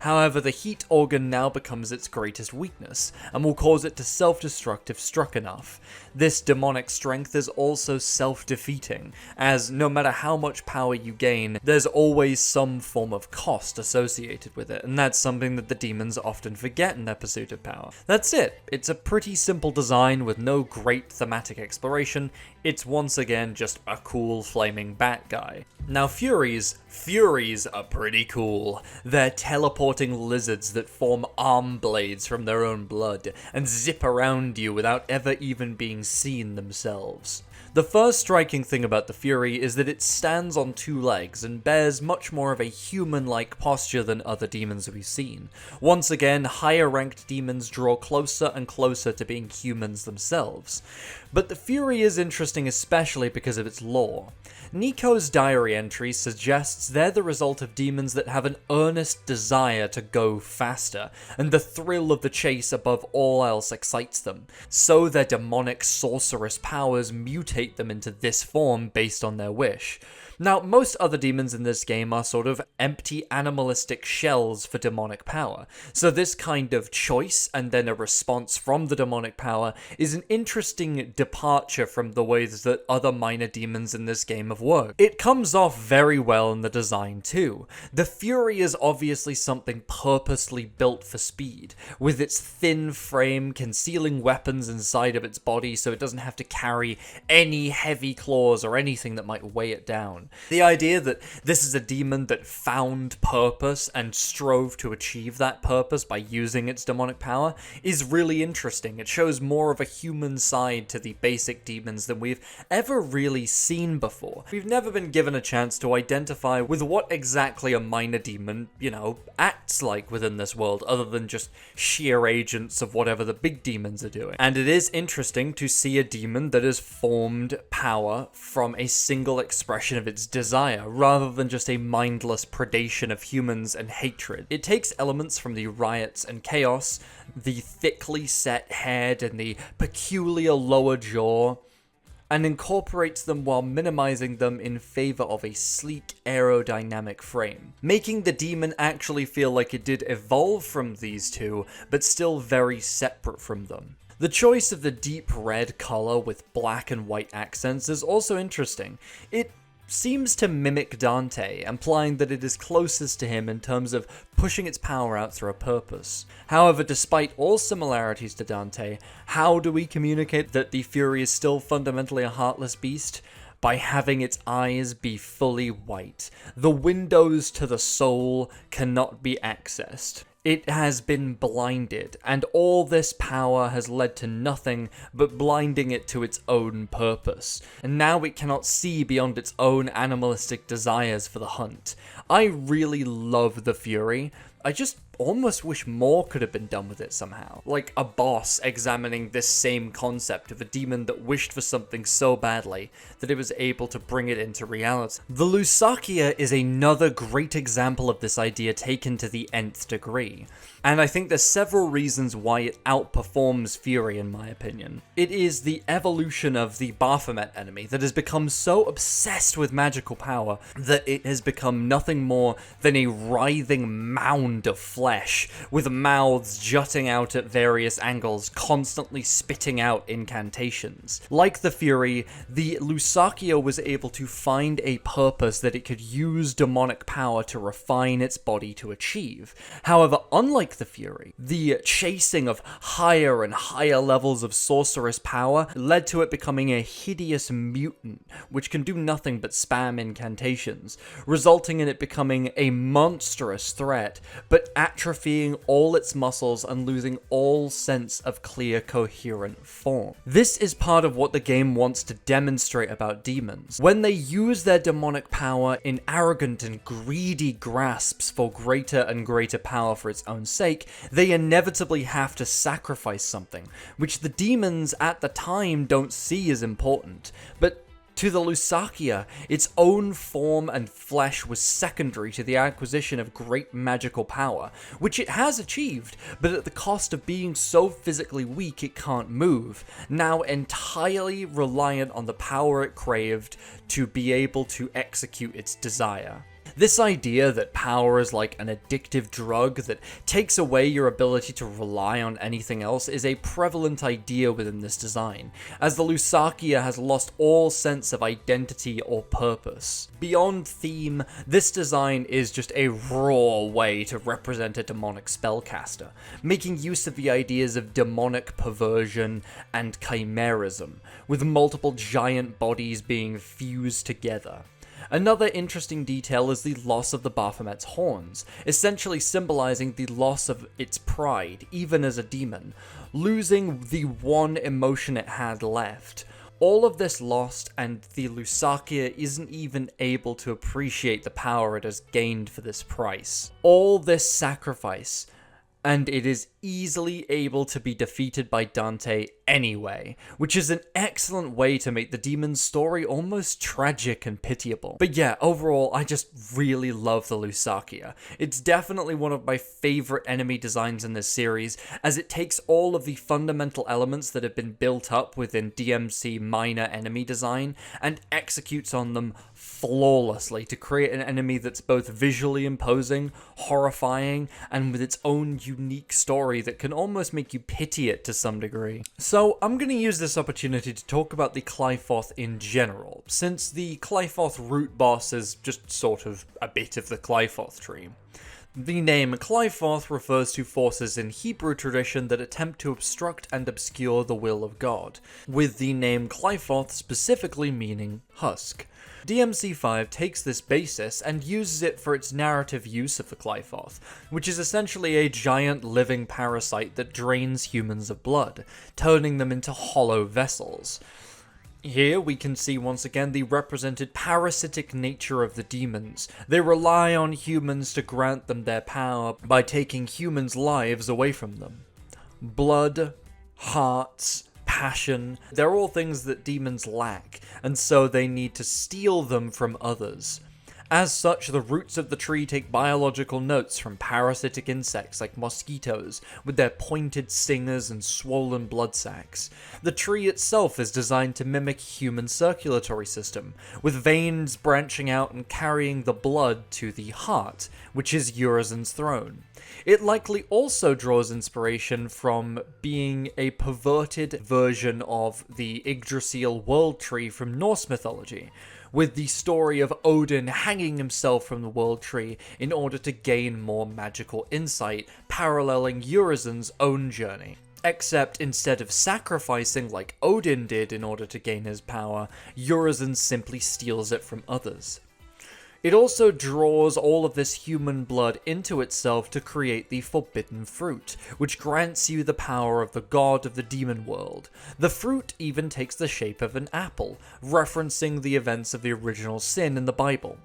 However, the heat organ now becomes its greatest weakness, and will cause it to self-destruct if struck enough. This demonic strength is also self-defeating, as no matter how much power you gain, there's always some form of cost associated with it, and that's something that the demons often forget in their pursuit of power. That's it. It's a pretty simple design with no great thematic exploration. It's once again just a cool flaming bat guy. Now Furies are pretty cool. They're teleporting lizards that form arm blades from their own blood, and zip around you without ever even being seen themselves. The first striking thing about the Fury is that it stands on two legs and bears much more of a human-like posture than other demons we've seen. Once again, higher-ranked demons draw closer and closer to being humans themselves. But the Fury is interesting especially because of its lore. Nico's diary entry suggests they're the result of demons that have an earnest desire to go faster, and the thrill of the chase above all else excites them. So their demonic sorcerous powers mutate them into this form based on their wish. Now, most other demons in this game are sort of empty animalistic shells for demonic power, so this kind of choice and then a response from the demonic power is an interesting departure from the ways that other minor demons in this game have worked. It comes off very well in the design too. The Fury is obviously something purposely built for speed, with its thin frame concealing weapons inside of its body so it doesn't have to carry any heavy claws or anything that might weigh it down. The idea that this is a demon that found purpose and strove to achieve that purpose by using its demonic power is really interesting. It shows more of a human side to the basic demons than we've ever really seen before. We've never been given a chance to identify with what exactly a minor demon, acts like within this world, other than just sheer agents of whatever the big demons are doing. And it is interesting to see a demon that has formed power from a single expression of its desire, rather than just a mindless predation of humans and hatred. It takes elements from the Riots and Chaos, the thickly set head and the peculiar lower jaw, and incorporates them while minimizing them in favor of a sleek aerodynamic frame, making the demon actually feel like it did evolve from these two, but still very separate from them. The choice of the deep red color with black and white accents is also interesting. It seems to mimic Dante, implying that it is closest to him in terms of pushing its power out through a purpose. However, despite all similarities to Dante, how do we communicate that the Fury is still fundamentally a heartless beast? By having its eyes be fully white. The windows to the soul cannot be accessed. It has been blinded, and all this power has led to nothing but blinding it to its own purpose, and now it cannot see beyond its own animalistic desires for the hunt. I really love the Fury. I just almost wish more could have been done with it somehow. Like a boss examining this same concept of a demon that wished for something so badly that it was able to bring it into reality. The Lusachia is another great example of this idea taken to the nth degree, and I think there's several reasons why it outperforms Fury in my opinion. It is the evolution of the Baphomet enemy that has become so obsessed with magical power that it has become nothing more than a writhing mound of flesh, with mouths jutting out at various angles, constantly spitting out incantations. Like the Fury, the Lusachia was able to find a purpose that it could use demonic power to refine its body to achieve. However, unlike the Fury, the chasing of higher and higher levels of sorceress power led to it becoming a hideous mutant, which can do nothing but spam incantations, resulting in it becoming a monstrous threat, but atrophying all its muscles and losing all sense of clear, coherent form. This is part of what the game wants to demonstrate about demons. When they use their demonic power in arrogant and greedy grasps for greater and greater power for its own sake, they inevitably have to sacrifice something, which the demons at the time don't see as important, but to the Lusachia, its own form and flesh was secondary to the acquisition of great magical power, which it has achieved, but at the cost of being so physically weak it can't move, now entirely reliant on the power it craved to be able to execute its desire. This idea that power is like an addictive drug that takes away your ability to rely on anything else is a prevalent idea within this design, as the Lusachia has lost all sense of identity or purpose. Beyond theme, this design is just a raw way to represent a demonic spellcaster, making use of the ideas of demonic perversion and chimerism, with multiple giant bodies being fused together. Another interesting detail is the loss of the Baphomet's horns, essentially symbolizing the loss of its pride, even as a demon, losing the one emotion it had left. All of this lost, and the Lusachia isn't even able to appreciate the power it has gained for this price. All this sacrifice, and it is easily able to be defeated by Dante anyway, which is an excellent way to make the demon's story almost tragic and pitiable. But yeah, overall, I just really love the Lusachia. It's definitely one of my favorite enemy designs in this series, as it takes all of the fundamental elements that have been built up within DMC minor enemy design and executes on them flawlessly to create an enemy that's both visually imposing, horrifying, and with its own unique story that can almost make you pity it to some degree. So I'm going to use this opportunity to talk about the Qliphoth in general, since the Qliphoth root boss is just sort of a bit of the Qliphoth tree. The name Qliphoth refers to forces in Hebrew tradition that attempt to obstruct and obscure the will of God, with the name Qliphoth specifically meaning husk. DMC5 takes this basis and uses it for its narrative use of the Qliphoth, which is essentially a giant living parasite that drains humans of blood, turning them into hollow vessels. Here we can see once again the represented parasitic nature of the demons. They rely on humans to grant them their power by taking humans' lives away from them. Blood, hearts, passion, they're all things that demons lack, and so they need to steal them from others. As such, the roots of the tree take biological notes from parasitic insects like mosquitoes, with their pointed stingers and swollen blood sacs. The tree itself is designed to mimic human circulatory system, with veins branching out and carrying the blood to the heart, which is Urizen's throne. It likely also draws inspiration from being a perverted version of the Yggdrasil world tree from Norse mythology, with the story of Odin hanging himself from the world tree in order to gain more magical insight, paralleling Urizen's own journey. Except instead of sacrificing like Odin did in order to gain his power, Urizen simply steals it from others. It also draws all of this human blood into itself to create the forbidden fruit, which grants you the power of the god of the demon world. The fruit even takes the shape of an apple, referencing the events of the original sin in the Bible.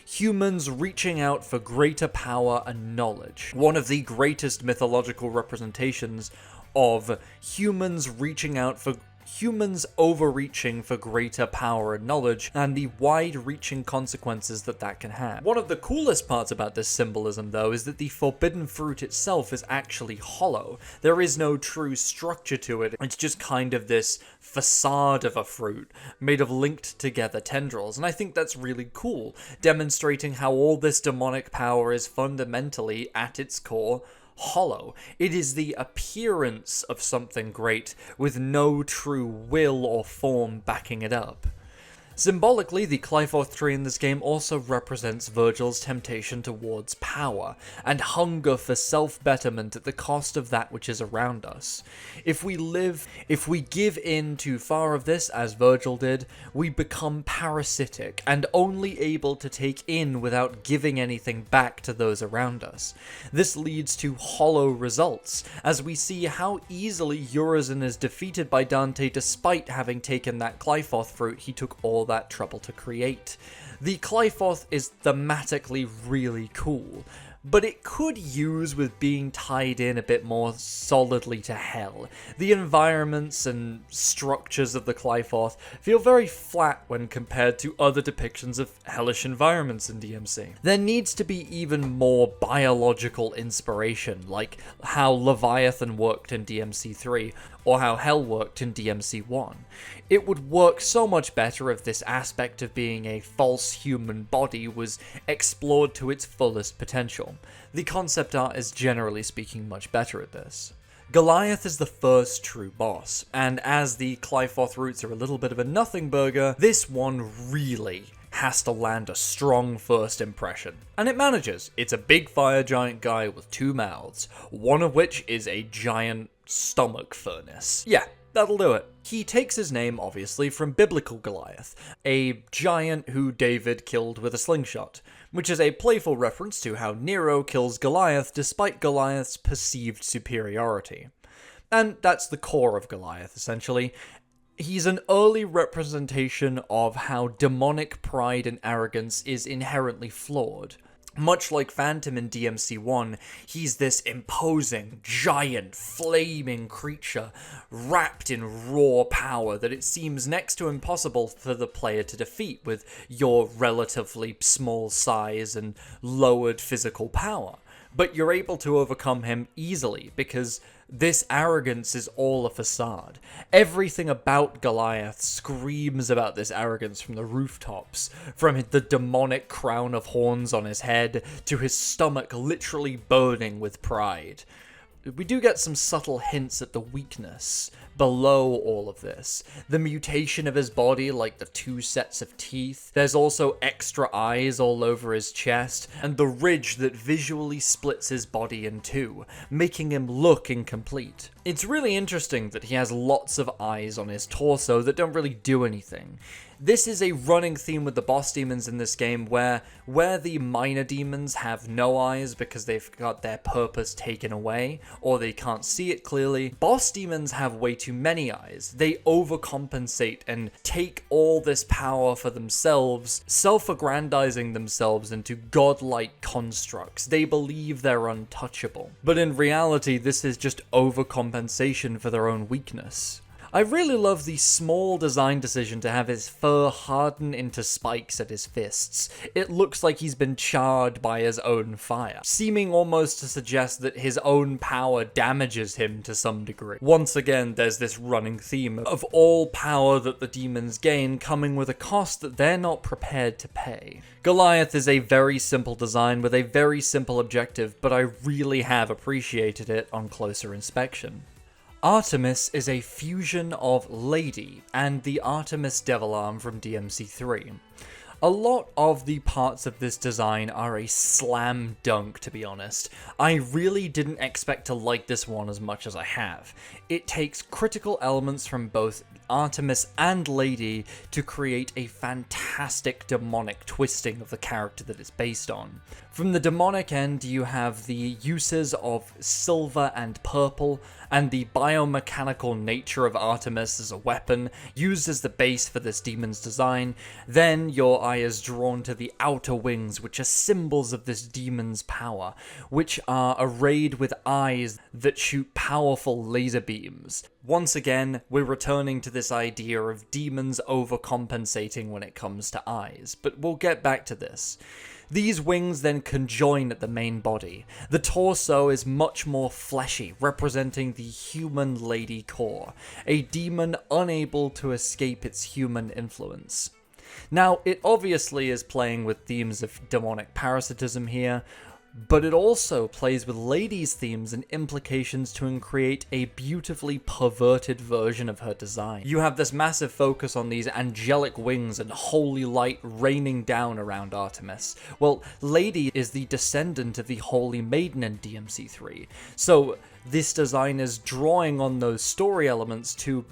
Humans reaching out for greater power and knowledge. One of the greatest mythological representations of humans overreaching for greater power and knowledge, and the wide-reaching consequences that can have. One of the coolest parts about this symbolism, though, is that the forbidden fruit itself is actually hollow. There is no true structure to it, it's just kind of this facade of a fruit, made of linked-together tendrils, and I think that's really cool, demonstrating how all this demonic power is fundamentally, at its core, hollow. It is the appearance of something great, with no true will or form backing it up. Symbolically, the Qliphoth tree in this game also represents Virgil's temptation towards power, and hunger for self-betterment at the cost of that which is around us. If we give in too far of this, as Virgil did, we become parasitic, and only able to take in without giving anything back to those around us. This leads to hollow results, as we see how easily Urizen is defeated by Dante despite having taken that Qliphoth fruit he took all that trouble to create. The Qliphoth is thematically really cool, but it could use with being tied in a bit more solidly to hell. The environments and structures of the Qliphoth feel very flat when compared to other depictions of hellish environments in DMC. There needs to be even more biological inspiration, like how Leviathan worked in DMC3, or how Hell worked in DMC1. It would work so much better if this aspect of being a false human body was explored to its fullest potential. The concept art is generally speaking much better at this. Goliath is the first true boss, and as the Qliphoth roots are a little bit of a nothing burger, this one really has to land a strong first impression. And it manages. It's a big fire giant guy with two mouths, one of which is a giant stomach furnace. Yeah, that'll do it. He takes his name, obviously, from biblical Goliath, a giant who David killed with a slingshot, which is a playful reference to how Nero kills Goliath despite Goliath's perceived superiority. And that's the core of Goliath, essentially. He's an early representation of how demonic pride and arrogance is inherently flawed. Much like Phantom in DMC1, he's this imposing, giant, flaming creature wrapped in raw power that it seems next to impossible for the player to defeat with your relatively small size and lowered physical power. But you're able to overcome him easily because this arrogance is all a facade. Everything about Goliath screams about this arrogance from the rooftops, from the demonic crown of horns on his head to his stomach literally burning with pride. We do get some subtle hints at the weakness below all of this. The mutation of his body, like the 2 sets of teeth. There's also extra eyes all over his chest, and the ridge that visually splits his body in two, making him look incomplete. It's really interesting that he has lots of eyes on his torso that don't really do anything. This is a running theme with the boss demons in this game where the minor demons have no eyes because they've got their purpose taken away, or they can't see it clearly, boss demons have way too many eyes. They overcompensate and take all this power for themselves, self-aggrandizing themselves into godlike constructs. They believe they're untouchable. But in reality, this is just overcompensation for their own weakness. I really love the small design decision to have his fur harden into spikes at his fists. It looks like he's been charred by his own fire, seeming almost to suggest that his own power damages him to some degree. Once again, there's this running theme of all power that the demons gain coming with a cost that they're not prepared to pay. Goliath is a very simple design with a very simple objective, but I really have appreciated it on closer inspection. Artemis is a fusion of Lady and the Artemis Devil Arm from DMC3. A lot of the parts of this design are a slam dunk, to be honest. I really didn't expect to like this one as much as I have. It takes critical elements from both Artemis and Lady to create a fantastic demonic twisting of the character that it's based on. From the demonic end, you have the uses of silver and purple, and the biomechanical nature of Artemis as a weapon, used as the base for this demon's design. Then your eye is drawn to the outer wings, which are symbols of this demon's power, which are arrayed with eyes that shoot powerful laser beams. Once again, we're returning to this idea of demons overcompensating when it comes to eyes, but we'll get back to this. These wings then conjoin at the main body. The torso is much more fleshy, representing the human Lady core, a demon unable to escape its human influence. Now, it obviously is playing with themes of demonic parasitism here, but it also plays with Lady's themes and implications to create a beautifully perverted version of her design. You have this massive focus on these angelic wings and holy light raining down around Artemis. Well, Lady is the descendant of the Holy Maiden in DMC3, so this design is drawing on those story elements to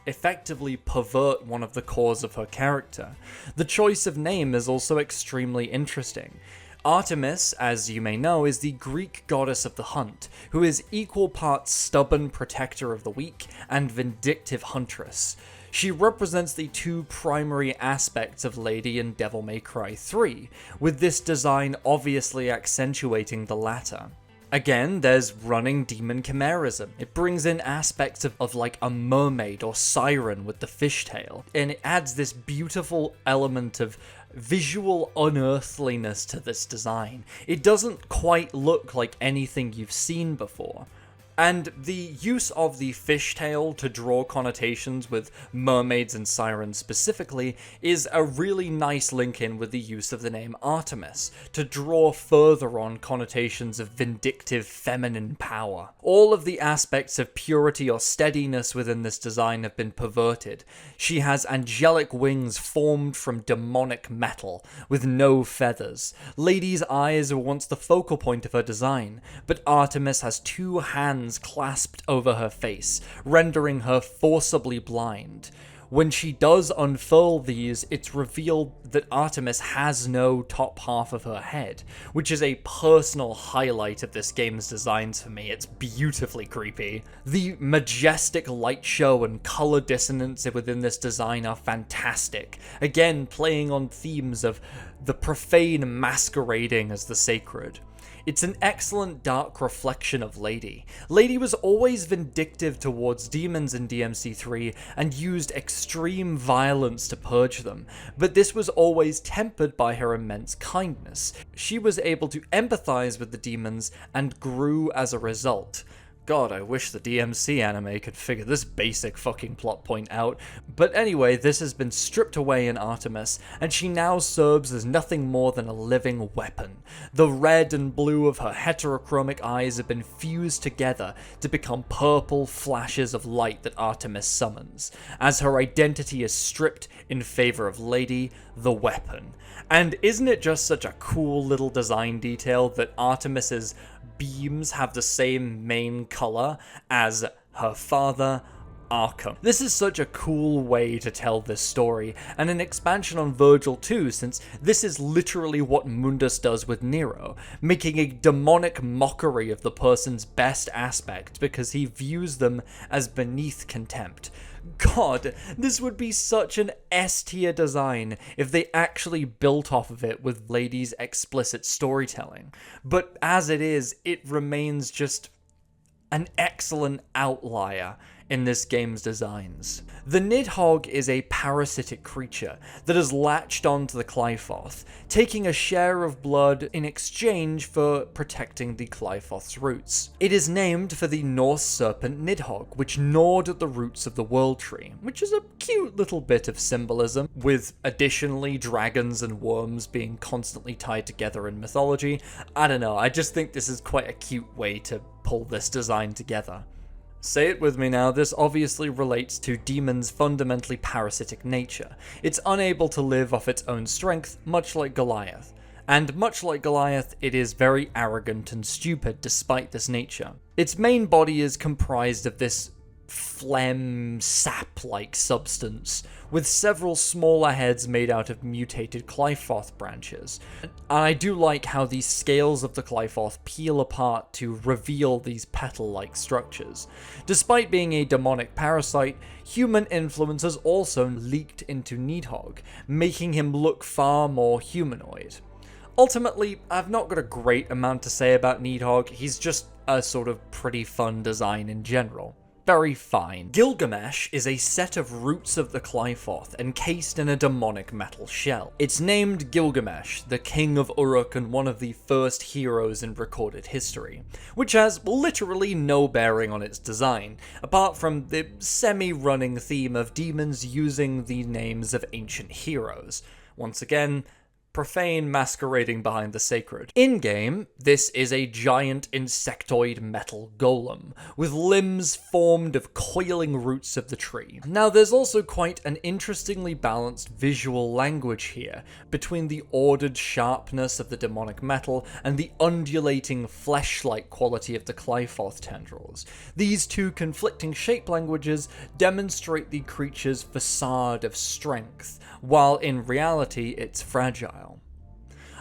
effectively pervert one of the cores of her character. The choice of name is also extremely interesting. Artemis, as you may know, is the Greek goddess of the hunt, who is equal parts stubborn protector of the weak and vindictive huntress. She represents the two primary aspects of Lady in Devil May Cry 3, with this design obviously accentuating the latter. Again, there's running demon chimerism. It brings in aspects of like a mermaid or siren with the fishtail, and it adds this beautiful element of visual unearthliness to this design. It doesn't quite look like anything you've seen before. And the use of the fishtail to draw connotations with mermaids and sirens specifically is a really nice link in with the use of the name Artemis, to draw further on connotations of vindictive feminine power. All of the aspects of purity or steadiness within this design have been perverted. She has angelic wings formed from demonic metal, with no feathers. Lady's eyes were once the focal point of her design, but Artemis has two hands clasped over her face, rendering her forcibly blind. When she does unfurl these, it's revealed that Artemis has no top half of her head, which is a personal highlight of this game's designs for me. It's beautifully creepy. The majestic light show and color dissonance within this design are fantastic, again playing on themes of the profane masquerading as the sacred. It's an excellent dark reflection of Lady. Lady was always vindictive towards demons in DMC3 and used extreme violence to purge them, but this was always tempered by her immense kindness. She was able to empathize with the demons and grew as a result. God, I wish the DMC anime could figure this basic fucking plot point out. But anyway, this has been stripped away in Artemis, and she now serves as nothing more than a living weapon. The red and blue of her heterochromic eyes have been fused together to become purple flashes of light that Artemis summons, as her identity is stripped in favor of Lady, the weapon. And isn't it just such a cool little design detail that Artemis's beams have the same main color as her father, Arkham. This is such a cool way to tell this story, and an expansion on Vergil too, since this is literally what Mundus does with Nero, making a demonic mockery of the person's best aspect because he views them as beneath contempt. God, this would be such an S-tier design if they actually built off of it with Lady's explicit storytelling. But as it is, it remains just an excellent outlier in this game's designs. The Nidhogg is a parasitic creature that has latched onto the Qliphoth, taking a share of blood in exchange for protecting the Qliphoth's roots. It is named for the Norse serpent Nidhogg, which gnawed at the roots of the World Tree, which is a cute little bit of symbolism, with additionally dragons and worms being constantly tied together in mythology. I don't know, I just think this is quite a cute way to pull this design together. Say it with me now, this obviously relates to demons' fundamentally parasitic nature. It's unable to live off its own strength, much like Goliath. And much like Goliath, it is very arrogant and stupid despite this nature. Its main body is comprised of this phlegm sap-like substance, with several smaller heads made out of mutated Qliphoth branches. And I do like how the scales of the Qliphoth peel apart to reveal these petal-like structures. Despite being a demonic parasite, human influence has also leaked into Nidhogg, making him look far more humanoid. Ultimately, I've not got a great amount to say about Nidhogg, he's just a sort of pretty fun design in general. Very fine. Gilgamesh is a set of roots of the Qliphoth encased in a demonic metal shell. It's named Gilgamesh, the king of Uruk and one of the first heroes in recorded history, which has literally no bearing on its design, apart from the semi-running theme of demons using the names of ancient heroes. Once again, profane masquerading behind the sacred. In-game, this is a giant insectoid metal golem, with limbs formed of coiling roots of the tree. Now there's also quite an interestingly balanced visual language here, between the ordered sharpness of the demonic metal and the undulating flesh-like quality of the Qliphoth tendrils. These two conflicting shape languages demonstrate the creature's facade of strength, while in reality it's fragile.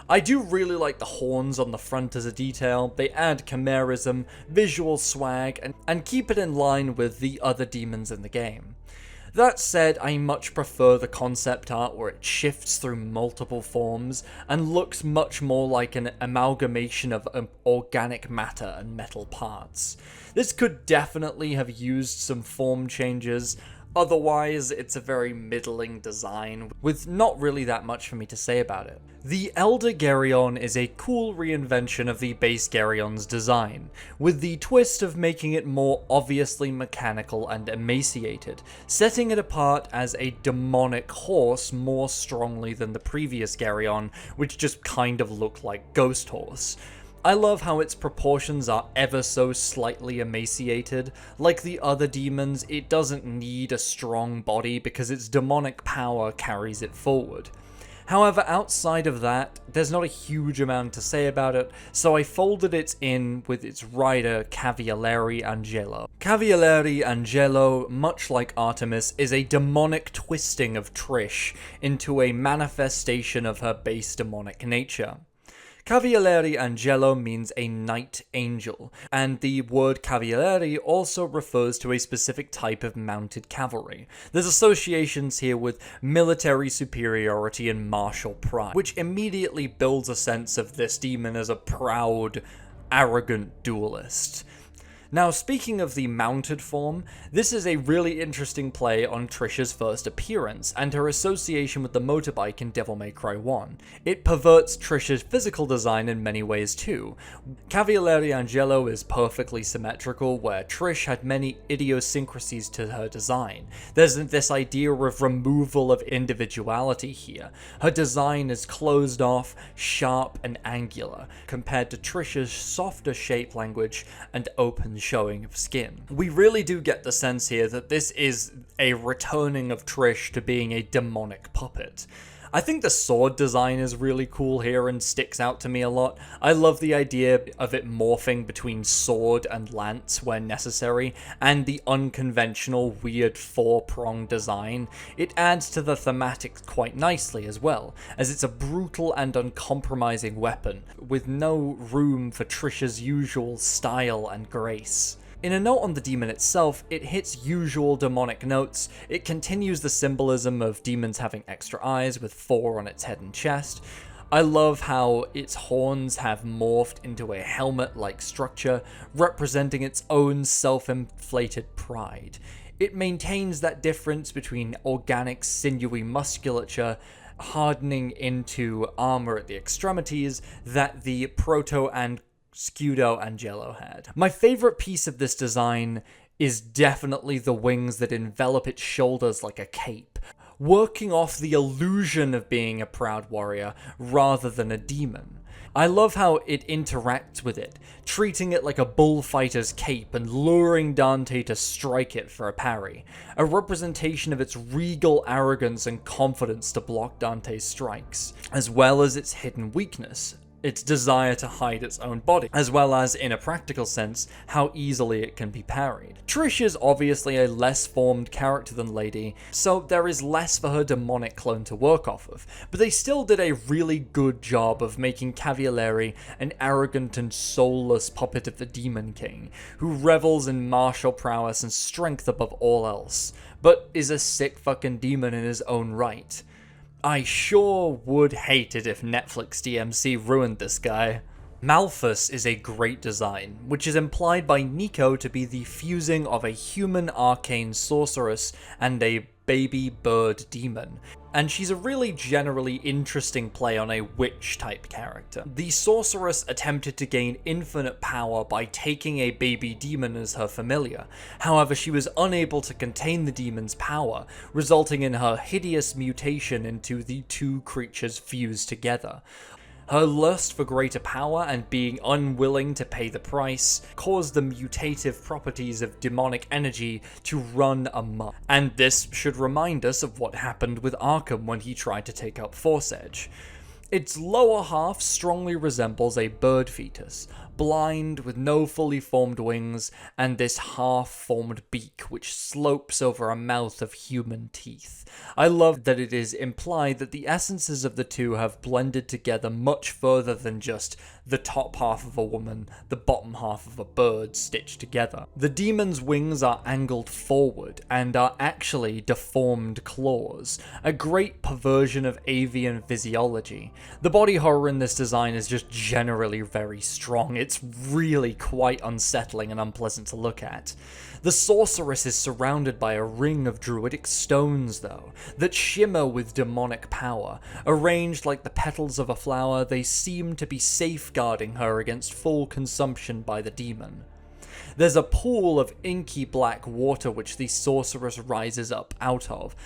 I do really like the horns on the front as a detail. They add chimerism, visual swag, and keep it in line with the other demons in the game. That said, I much prefer the concept art where it shifts through multiple forms and looks much more like an amalgamation of organic matter and metal parts. This could definitely have used some form changes. Otherwise, it's a very middling design, with not really that much for me to say about it. The Elder Geryon is a cool reinvention of the base Geryon's design, with the twist of making it more obviously mechanical and emaciated, setting it apart as a demonic horse more strongly than the previous Geryon, which just kind of looked like Ghost Horse. I love how its proportions are ever so slightly emaciated. Like the other demons, it doesn't need a strong body because its demonic power carries it forward. However, outside of that, there's not a huge amount to say about it, so I folded it in with its rider Cavilere Angelo. Cavilere Angelo, much like Artemis, is a demonic twisting of Trish into a manifestation of her base demonic nature. Cavilere Angelo means a knight angel, and the word Cavilere also refers to a specific type of mounted cavalry. There's associations here with military superiority and martial pride, which immediately builds a sense of this demon as a proud, arrogant duelist. Now, speaking of the mounted form, this is a really interesting play on Trish's first appearance, and her association with the motorbike in Devil May Cry 1. It perverts Trish's physical design in many ways too. Cavilere Angelo is perfectly symmetrical, where Trish had many idiosyncrasies to her design. There's this idea of removal of individuality here. Her design is closed off, sharp, and angular, compared to Trish's softer shape language and open showing of skin. We really do get the sense here that this is a returning of Trish to being a demonic puppet. I think the sword design is really cool here and sticks out to me a lot. I love the idea of it morphing between sword and lance when necessary, and the unconventional, weird four-pronged design. It adds to the thematic quite nicely as well, as it's a brutal and uncompromising weapon, with no room for Trish's usual style and grace. In a note on the demon itself, it hits usual demonic notes. It continues the symbolism of demons having extra eyes with 4 on its head and chest. I love how its horns have morphed into a helmet-like structure, representing its own self-inflated pride. It maintains that difference between organic, sinewy musculature hardening into armor at the extremities that the Proto and Scudo Angelo had. My favorite piece of this design is definitely the wings that envelop its shoulders like a cape, working off the illusion of being a proud warrior rather than a demon. I love how it interacts with it, treating it like a bullfighter's cape and luring Dante to strike it for a parry, a representation of its regal arrogance and confidence to block Dante's strikes, as well as its hidden weakness, its desire to hide its own body, as well as, in a practical sense, how easily it can be parried. Trish is obviously a less formed character than Lady, so there is less for her demonic clone to work off of, but they still did a really good job of making Cavilere an arrogant and soulless puppet of the Demon King, who revels in martial prowess and strength above all else, but is a sick fucking demon in his own right. I sure would hate it if Netflix DMC ruined this guy. Malphas is a great design, which is implied by Nico to be the fusing of a human arcane sorceress and a baby bird demon, and she's a really generally interesting play on a witch-type character. The sorceress attempted to gain infinite power by taking a baby demon as her familiar. However, she was unable to contain the demon's power, resulting in her hideous mutation into the two creatures fused together. Her lust for greater power and being unwilling to pay the price caused the mutative properties of demonic energy to run amok. And this should remind us of what happened with Arkham when he tried to take up Force Edge. Its lower half strongly resembles a bird fetus, blind with no fully formed wings and this half-formed beak which slopes over a mouth of human teeth. I love that it is implied that the essences of the two have blended together much further than just the top half of a woman, the bottom half of a bird stitched together. The demon's wings are angled forward and are actually deformed claws, a great perversion of avian physiology. The body horror in this design is just generally very strong. It's really quite unsettling and unpleasant to look at. The sorceress is surrounded by a ring of druidic stones, though, that shimmer with demonic power. Arranged like the petals of a flower, they seem to be safeguarding her against full consumption by the demon. There's a pool of inky black water which the sorceress rises up out of.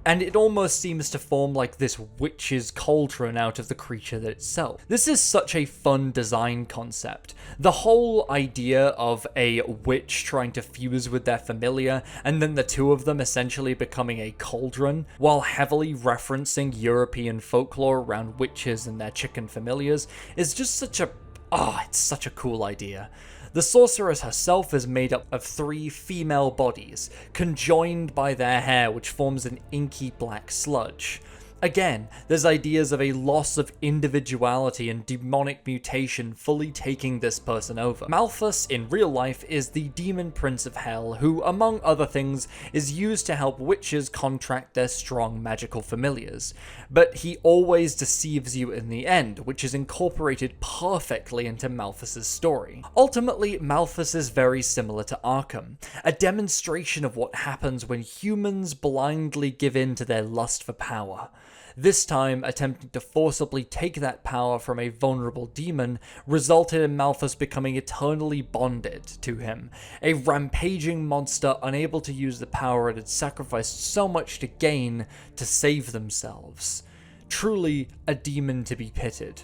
and it almost seems to form like this witch's cauldron out of the creature itself. This is such a fun design concept. The whole idea of a witch trying to fuse with their familiar, and then the two of them essentially becoming a cauldron, while heavily referencing European folklore around witches and their chicken familiars, is just such a... it's such a cool idea. The sorceress herself is made up of 3 female bodies, conjoined by their hair, which forms an inky black sludge. Again, there's ideas of a loss of individuality and demonic mutation fully taking this person over. Malphas, in real life, is the demon prince of hell who, among other things, is used to help witches contract their strong magical familiars. But he always deceives you in the end, which is incorporated perfectly into Malphas's story. Ultimately, Malphas is very similar to Arkham, a demonstration of what happens when humans blindly give in to their lust for power. This time, attempting to forcibly take that power from a vulnerable demon resulted in Malphas becoming eternally bonded to him, a rampaging monster unable to use the power it had sacrificed so much to gain to save themselves. Truly a demon to be pitied.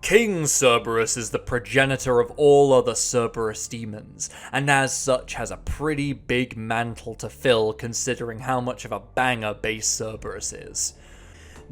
King Cerberus is the progenitor of all other Cerberus demons, and as such has a pretty big mantle to fill considering how much of a banger base Cerberus is.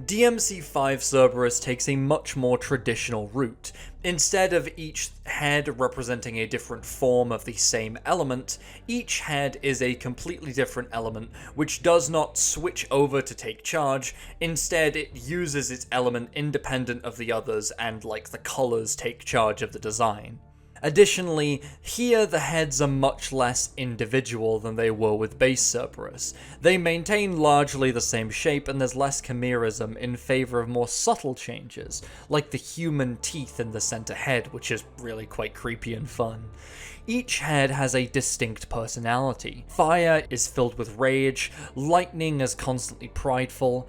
DMC5 Cerberus takes a much more traditional route. Instead of each head representing a different form of the same element, each head is a completely different element which does not switch over to take charge. Instead, it uses its element independent of the others, and like the colors take charge of the design. Additionally, here the heads are much less individual than they were with base Cerberus. They maintain largely the same shape, and there's less chimerism in favor of more subtle changes, like the human teeth in the center head, which is really quite creepy and fun. Each head has a distinct personality. Fire is filled with rage, lightning is constantly prideful,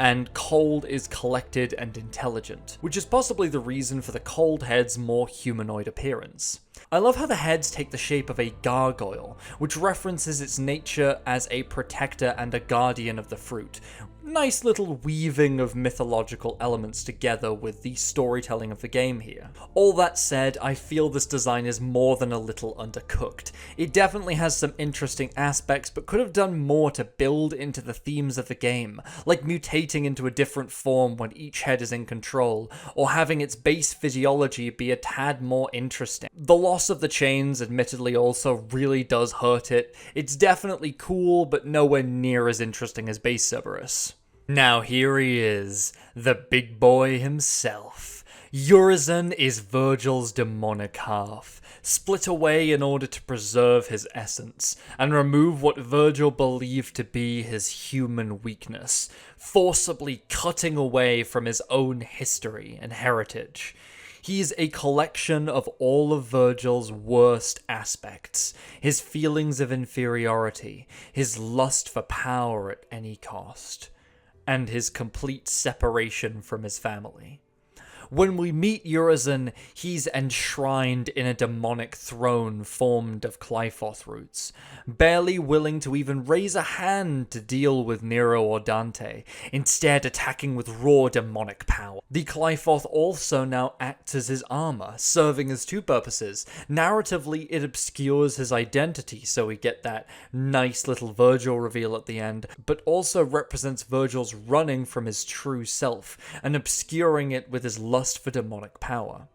and cold is collected and intelligent, which is possibly the reason for the cold head's more humanoid appearance. I love how the heads take the shape of a gargoyle, which references its nature as a protector and a guardian of the fruit. Nice little weaving of mythological elements together with the storytelling of the game here. All that said, I feel this design is more than a little undercooked. It definitely has some interesting aspects, but could have done more to build into the themes of the game, like mutating into a different form when each head is in control, or having its base physiology be a tad more interesting. The loss of the chains admittedly also really does hurt it. It's definitely cool, but nowhere near as interesting as base Cerberus. Now here he is, the big boy himself. Urizen is Virgil's demonic half, split away in order to preserve his essence, and remove what Virgil believed to be his human weakness, forcibly cutting away from his own history and heritage. He's a collection of all of Virgil's worst aspects, his feelings of inferiority, his lust for power at any cost, and his complete separation from his family. When we meet Urizen, he's enshrined in a demonic throne formed of Qliphoth roots, barely willing to even raise a hand to deal with Nero or Dante, instead attacking with raw demonic power. The Qliphoth also now acts as his armor, serving as two purposes. Narratively, it obscures his identity, so we get that nice little Virgil reveal at the end, but also represents Virgil's running from his true self, and obscuring it with his lust for demonic power.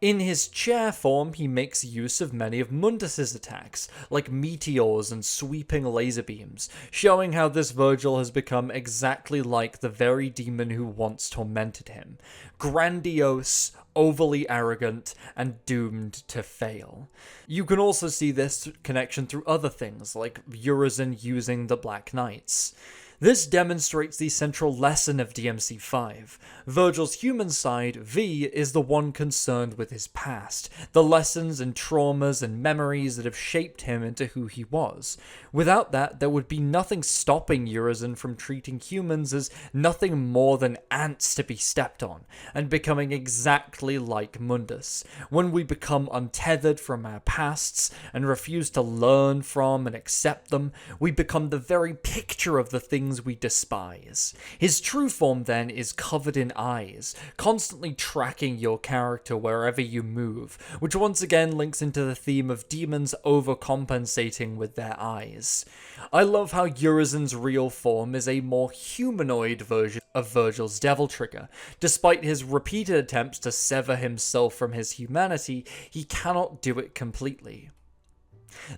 In his chair form, he makes use of many of Mundus's attacks, like meteors and sweeping laser beams, showing how this Virgil has become exactly like the very demon who once tormented him. Grandiose, overly arrogant, and doomed to fail. You can also see this connection through other things, like Urizen using the Black Knights. This demonstrates the central lesson of DMC5. Virgil's human side, V, is the one concerned with his past, the lessons and traumas and memories that have shaped him into who he was. Without that, there would be nothing stopping Urizen from treating humans as nothing more than ants to be stepped on, and becoming exactly like Mundus. When we become untethered from our pasts, and refuse to learn from and accept them, we become the very picture of the things things we despise. His true form then is covered in eyes, constantly tracking your character wherever you move, which once again links into the theme of demons overcompensating with their eyes. I love how Urizen's real form is a more humanoid version of Vergil's Devil Trigger. Despite his repeated attempts to sever himself from his humanity, he cannot do it completely.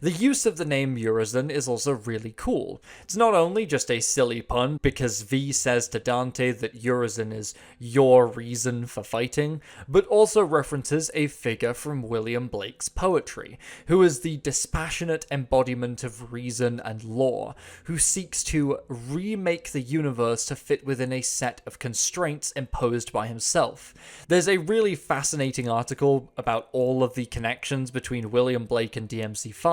The use of the name Urizen is also really cool. It's not only just a silly pun because V says to Dante that Urizen is your reason for fighting, but also references a figure from William Blake's poetry, who is the dispassionate embodiment of reason and law, who seeks to remake the universe to fit within a set of constraints imposed by himself. There's a really fascinating article about all of the connections between William Blake and DMC5,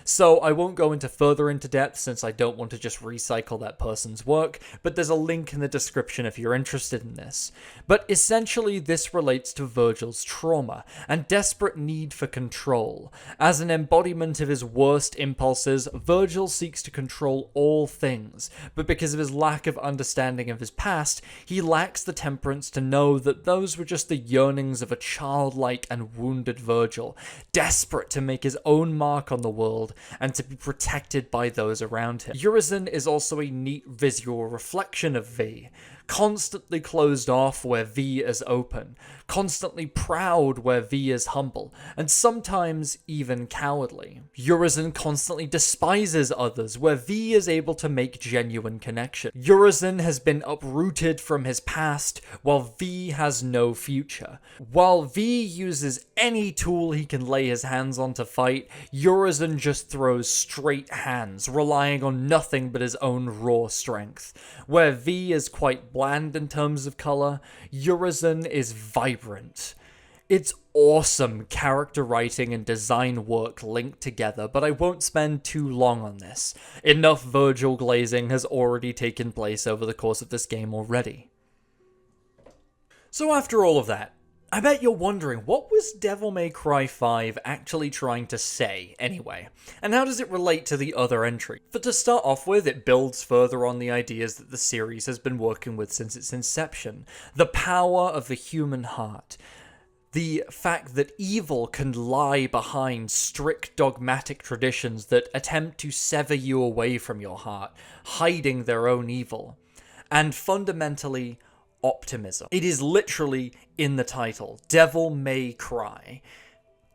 so I won't go further into depth since I don't want to just recycle that person's work, but there's a link in the description if you're interested in this. But essentially this relates to Vergil's trauma and desperate need for control. As an embodiment of his worst impulses, Vergil seeks to control all things, but because of his lack of understanding of his past, he lacks the temperance to know that those were just the yearnings of a childlike and wounded Vergil, desperate to make his own mark on the world and to be protected by those around him. Urizen is also a neat visual reflection of V, constantly closed off where V is open, constantly proud where V is humble, and sometimes even cowardly. Urizen constantly despises others where V is able to make genuine connection. Urizen has been uprooted from his past while V has no future. While V uses any tool he can lay his hands on to fight, Urizen just throws straight hands, relying on nothing but his own raw strength. Where V is quite bland in terms of color, Urizen is vibrant. It's awesome character writing and design work linked together, but I won't spend too long on this. Enough Vergil glazing has already taken place over the course of this game already. So after all of that, I bet you're wondering, what was Devil May Cry 5 actually trying to say, anyway? And how does it relate to the other entry? But to start off with, it builds further on the ideas that the series has been working with since its inception. The power of the human heart. The fact that evil can lie behind strict dogmatic traditions that attempt to sever you away from your heart, hiding their own evil. And fundamentally, optimism. It is literally in the title, Devil May Cry.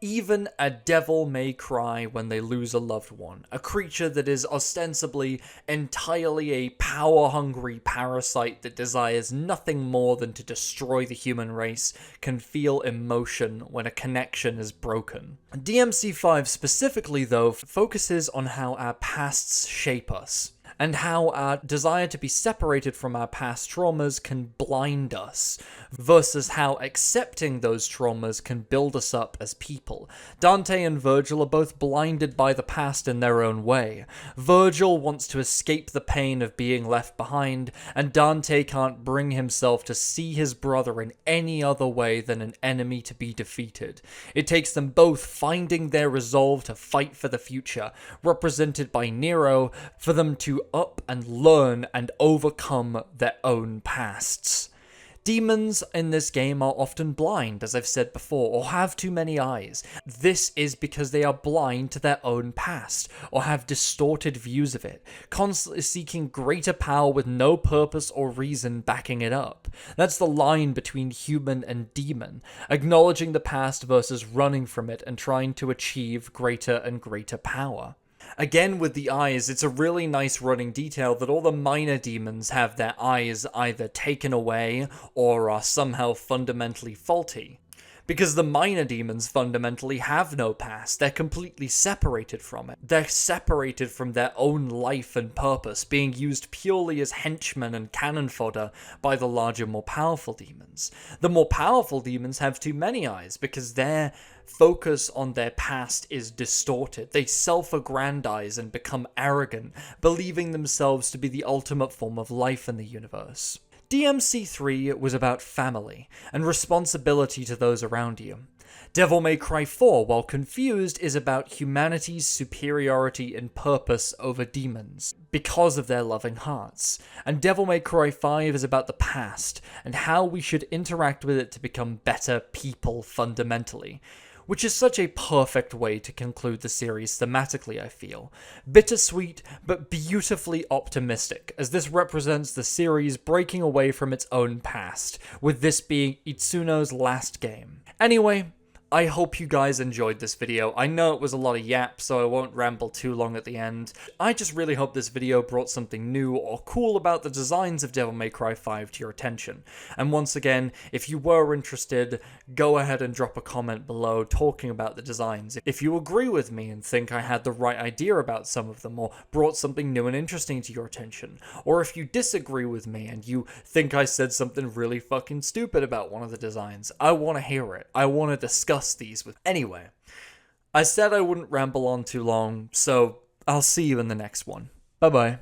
Even a devil may cry when they lose a loved one. A creature that is ostensibly entirely a power-hungry parasite that desires nothing more than to destroy the human race can feel emotion when a connection is broken. DMC5 specifically, though, focuses on how our pasts shape us, and how our desire to be separated from our past traumas can blind us, versus how accepting those traumas can build us up as people. Dante and Vergil are both blinded by the past in their own way. Vergil wants to escape the pain of being left behind, and Dante can't bring himself to see his brother in any other way than an enemy to be defeated. It takes them both finding their resolve to fight for the future, represented by Nero, for them to up and learn and overcome their own pasts. Demons in this game are often blind, as I've said before, or have too many eyes. This is because they are blind to their own past, or have distorted views of it, constantly seeking greater power with no purpose or reason backing it up. That's the line between human and demon, acknowledging the past versus running from it and trying to achieve greater and greater power. Again, with the eyes, it's a really nice running detail that all the minor demons have their eyes either taken away or are somehow fundamentally faulty. Because the minor demons fundamentally have no past, they're completely separated from it. They're separated from their own life and purpose, being used purely as henchmen and cannon fodder by the larger, more powerful demons. The more powerful demons have too many eyes, because their focus on their past is distorted. They self-aggrandize and become arrogant, believing themselves to be the ultimate form of life in the universe. DMC3 was about family and responsibility to those around you. Devil May Cry 4, while confused, is about humanity's superiority in purpose over demons, because of their loving hearts. And Devil May Cry 5 is about the past, and how we should interact with it to become better people fundamentally. Which is such a perfect way to conclude the series thematically, I feel. Bittersweet, but beautifully optimistic, as this represents the series breaking away from its own past, with this being Itsuno's last game. Anyway, I hope you guys enjoyed this video. I know it was a lot of yap, so I won't ramble too long at the end. I just really hope this video brought something new or cool about the designs of Devil May Cry 5 to your attention. And once again, if you were interested, go ahead and drop a comment below talking about the designs. If you agree with me and think I had the right idea about some of them, or brought something new and interesting to your attention, or if you disagree with me and you think I said something really fucking stupid about one of the designs, I want to hear it. I want to discuss these with. Anyway, I said I wouldn't ramble on too long, so I'll see you in the next one. Bye bye.